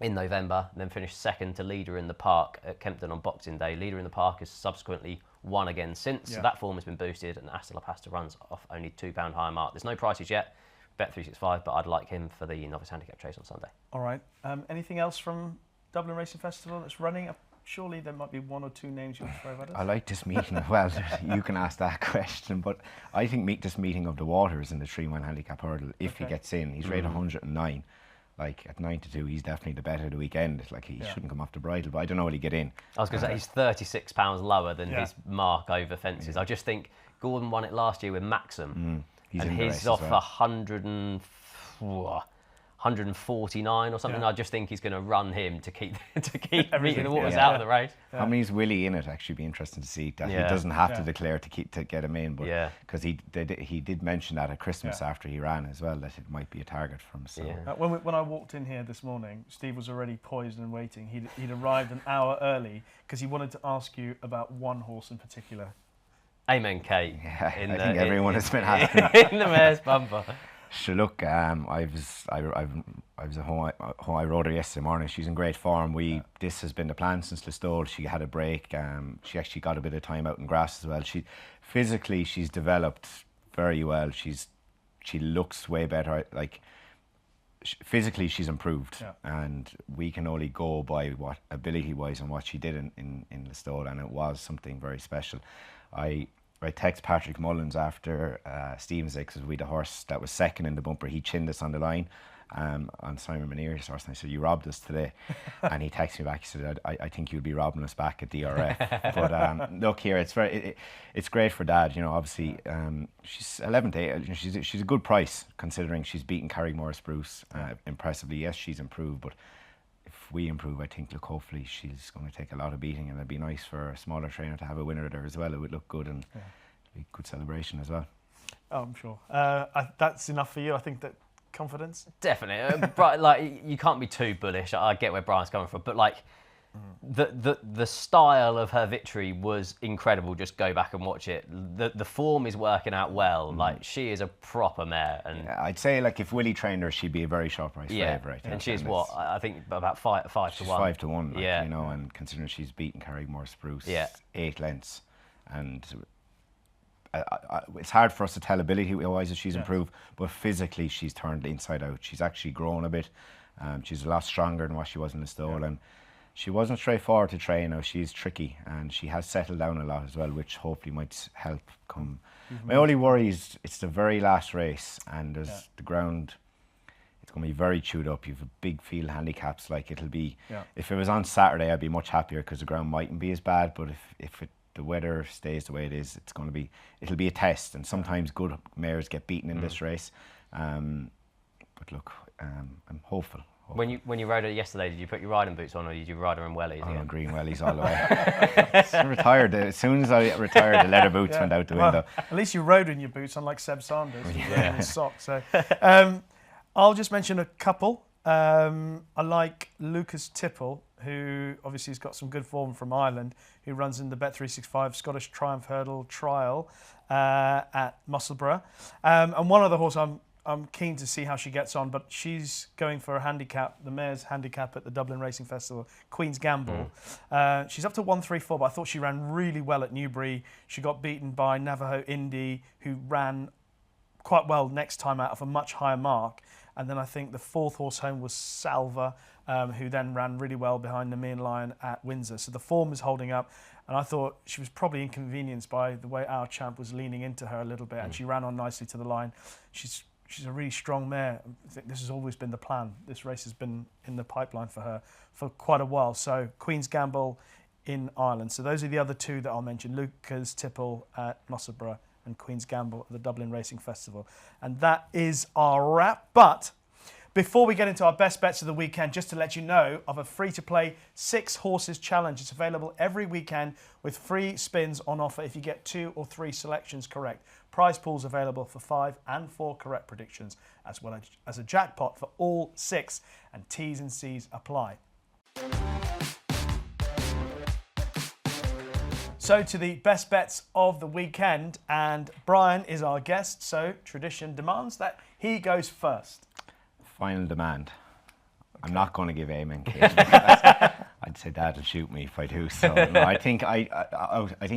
in November, and then finished 2nd to Leader in the Park at Kempton on Boxing Day. Leader in the Park has subsequently won again since, so that form has been boosted, and Asta La Pasta runs off only £2 higher mark. There's no prices yet, Bet365, but I'd like him for the Novice Handicap Chase on Sunday. All
right. Anything else from Dublin Racing Festival that's running? Surely there might be 1 or 2 names you want to throw at us.
I like this meeting. Well, you can ask that question, but I think this meeting of the waters in the 3-man handicap hurdle, if he gets in, he's rated 109. Like at 9-2, he's definitely the bet of the weekend. Like he shouldn't come off the bridle, but I don't know will he get in.
I was going to say he's £36 lower than his mark over fences. I just think Gordon won it last year with Maxim, and his off 149 or something. I just think he's going to run him to keep meeting the waters out of the race.
How many's Willie in it? Actually, be interesting to see. That he doesn't have to declare to get him in, but because he did mention that at Christmas after he ran as well that it might be a target for him. So
when I walked in here this morning, Steve was already poised and waiting. He'd arrived an hour early because he wanted to ask you about one horse in particular.
Amen, Kate.
Yeah, I think everyone has been asking.
In the mare's bumper.
So look, I was at home. I rode her yesterday morning. She's in great form. This has been the plan since Listowel. She had a break. She actually got a bit of time out in grass as well. Physically she's developed very well. She looks way better. Like physically she's improved, and we can only go by what ability wise and what she did in Listowel, and it was something very special. I text Patrick Mullins after Stevens because we the horse that was second in the bumper. He chinned us on the line on Simon Maneer's horse, and I said, "You robbed us today." And he texted me back. He said, "I think you'll be robbing us back at DRF." But look here, it's great for Dad. You know, obviously she's 11-8. She's a good price considering she's beaten Carrigmore Spruce impressively. Yes, she's improved, but if we improve, I think, look, hopefully she's going to take a lot of beating, and it'd be nice for a smaller trainer to have a winner there as well. It would look good and be a good celebration as well.
Oh, I'm sure. That's enough for you. I think that confidence.
Definitely. Like you can't be too bullish. I get where Brian's coming from, but like the style of her victory was incredible. Just go back and watch it. The form is working out well. Like she is a proper mare, and
I'd say like if Willie trained her, she'd be a very sharp price favourite.
And she's what I think about 5 to 1.
5 to 1. Like, you know, and considering she's beaten Carrigmore Spruce 8 lengths, and it's hard for us to tell ability-wise if she's improved, but physically she's turned inside out. She's actually grown a bit. She's a lot stronger than what she was in the stall, and she wasn't straightforward to train. Now she's tricky, and she has settled down a lot as well, which hopefully might help come. My only worry is it's the very last race, and there's the ground. It's going to be very chewed up. You've a big field handicaps. Like it'll be. If it was on Saturday, I'd be much happier because the ground mightn't be as bad. But if the weather stays the way it is, it'll be a test. And sometimes good mares get beaten in this race. But look, I'm hopeful.
When you rode it yesterday, did you put your riding boots on, or did you ride her in wellies?
Oh, green wellies all the way. Retired. As soon as I retired, the leather boots went out the window.
At least you rode in your boots, unlike Seb Sanders, who's wearing his socks. So, I'll just mention a couple. I like Lucas Tipple, who obviously has got some good form from Ireland, who runs in the Bet365 Scottish Triumph Hurdle Trial at Musselburgh. And one other horse I'm keen to see how she gets on, but she's going for a handicap, the mare's handicap at the Dublin Racing Festival, Queen's Gamble. She's up to 134, but I thought she ran really well at Newbury. She got beaten by Navajo Indy, who ran quite well next time out of a much higher mark. And then I think the fourth horse home was Salva, who then ran really well behind Nemean Lion at Windsor. So the form is holding up. And I thought she was probably inconvenienced by the way our champ was leaning into her a little bit, and she ran on nicely to the line. She's a really strong mare. I think this has always been the plan. This race has been in the pipeline for her for quite a while. So Queen's Gamble in Ireland. So those are the other two that I'll mention. Lucas Tipple at Musselburgh and Queen's Gamble at the Dublin Racing Festival. And that is our wrap. But before we get into our best bets of the weekend, just to let you know of a free-to-play 6 horses challenge. It's available every weekend with free spins on offer if you get 2 or 3 selections correct. Prize pools available for 5 and 4 correct predictions, as well as a jackpot for all 6, and T's and C's apply. So to the best bets of the weekend, and Brian is our guest, so tradition demands that he goes first.
Final demand. I'm not going to give amen, Kate. I'd say Dad will shoot me if I do. So no, I think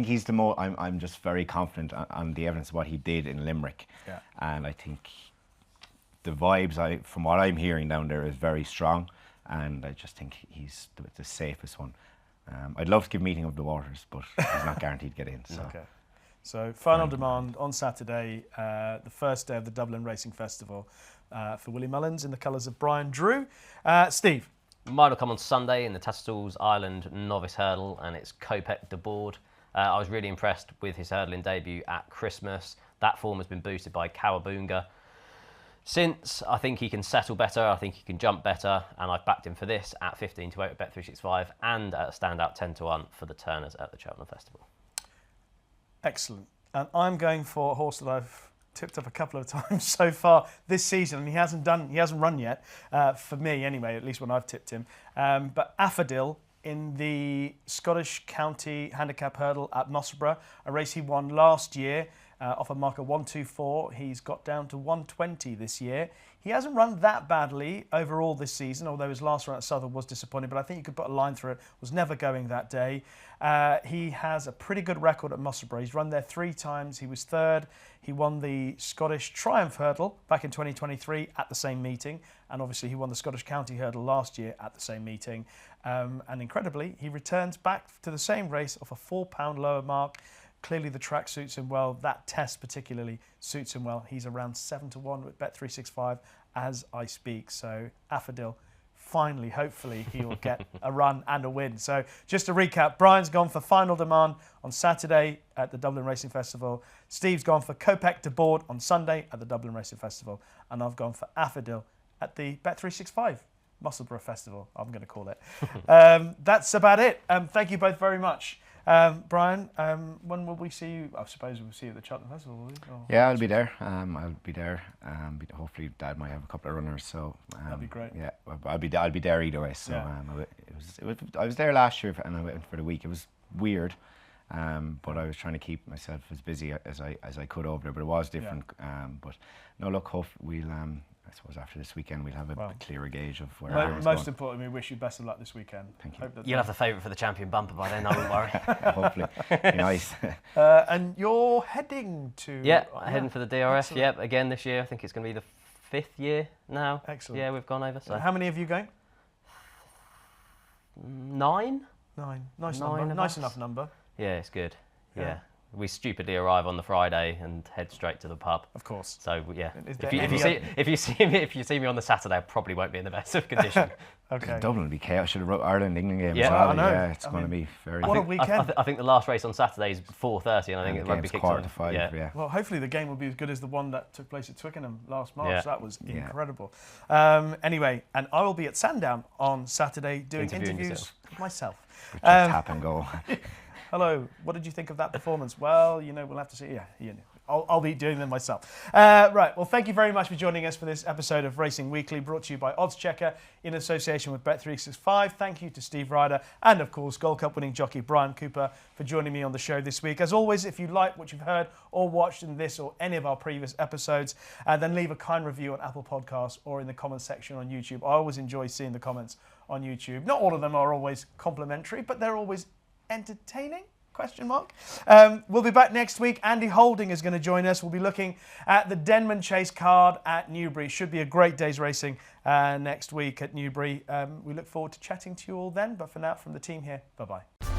he's the more. I'm just very confident on the evidence of what he did in Limerick, and I think the vibes from what I'm hearing down there is very strong, and I just think he's the safest one. I'd love to give Meeting of the Waters, but he's not guaranteed to get in. So.
Okay. So final demand on Saturday, the first day of the Dublin Racing Festival. For Willie Mullins in the colours of Brian Drew. Steve?
Mine will come on Sunday in the Tattersalls Island Novice Hurdle, and it's Kopek de Board. I was really impressed with his hurdling debut at Christmas. That form has been boosted by Cowabunga. Since, I think he can settle better, I think he can jump better, and I've backed him for this at 15 to 8 at Bet365 and at a standout 10 to 1 for the Turners at the Cheltenham Festival.
Excellent. And I'm going for a horse that I've tipped up a couple of times so far this season, and he hasn't run yet, for me anyway, at least when I've tipped him. But Affadil in the Scottish County Handicap Hurdle at Musselburgh, a race he won last year off a mark of 124. He's got down to 120 this year. He hasn't run that badly overall this season, although his last run at Southern was disappointing, but I think you could put a line through it. Was never going that day. He has a pretty good record at Musselburgh. He's run there 3 times. He was third. He won the Scottish Triumph Hurdle back in 2023 at the same meeting, and obviously he won the Scottish County Hurdle last year at the same meeting. And incredibly, he returns back to the same race off a £4 lower mark. Clearly the track suits him well. That test particularly suits him well. He's around 7 to 1 with Bet365 as I speak. So Affadil, finally, hopefully, he will get a run and a win. So just to recap, Brian's gone for Final Demand on Saturday at the Dublin Racing Festival. Steve's gone for Kopek de Board on Sunday at the Dublin Racing Festival. And I've gone for Affadil at the Bet365 Musselburgh Festival, I'm going to call it. That's about it. Thank you both very much. Brian, when will we see you? I suppose we'll see you at the Cheltenham Festival, will we?
Yeah, I'll be there. I'll be there. Hopefully, Dad might have a couple of runners. So
that'd be great.
Yeah, I'll be there either way. So I was there last year, and I went for the week. It was weird, but I was trying to keep myself as busy as I could over there. But it was different. Yeah. But no, look, hopefully we'll. I suppose after this weekend we'll have a clearer gauge of where everyone's
most
going.
importantly, we wish you best of luck this weekend.
Thank you.
You'll have the favourite for the champion bumper by then, I won't worry.
Hopefully. Be nice.
And you're heading to...
Yeah, heading for the DRF, again this year. I think it's going to be the 5th year now.
Excellent.
Yeah, we've gone over. So
How many of you going?
9.
9. Nice
9
number.
of
Nice
us.
enough number.
Yeah, it's good.
Yeah.
Yeah. We stupidly arrive on the Friday and head straight to the pub.
Of course.
So yeah,
Is
if
there
you,
any
if you see me on the Saturday, I probably won't be in the best of condition.
Okay.
Dublin will be chaos. Should have wrote Ireland England game
Yeah,
as well.
I know.
Yeah, it's
I
going to
mean,
be very.
What a
I
weekend.
think the last race on Saturday is 4:30, and I think
and
it
the
won't be
game's
kicked
quarter
on.
to 5. Yeah.
Well, hopefully the game will be as good as the one that took place at Twickenham last March.
Yeah.
That was
Yeah.
incredible. Anyway, and I will be at Sandown on Saturday doing
Interviewing
interviews
yourself.
with myself.
Just tap and go.
Hello, what did you think of that performance? Well, we'll have to see. Yeah, I'll be doing them myself. Right, well, thank you very much for joining us for this episode of Racing Weekly, brought to you by oddschecker in association with Bet365. Thank you to Steve Ryder and, of course, Gold Cup winning jockey Bryan Cooper for joining me on the show this week. As always, if you like what you've heard or watched in this or any of our previous episodes, then leave a kind review on Apple Podcasts or in the comments section on YouTube. I always enjoy seeing the comments on YouTube. Not all of them are always complimentary, but they're always entertaining? ? We'll be back next week. Andy Holding is going to join us. We'll be looking at the Denman Chase card at Newbury. Should be a great day's racing next week at Newbury. We look forward to chatting to you all then. But for now, from the team here, bye-bye.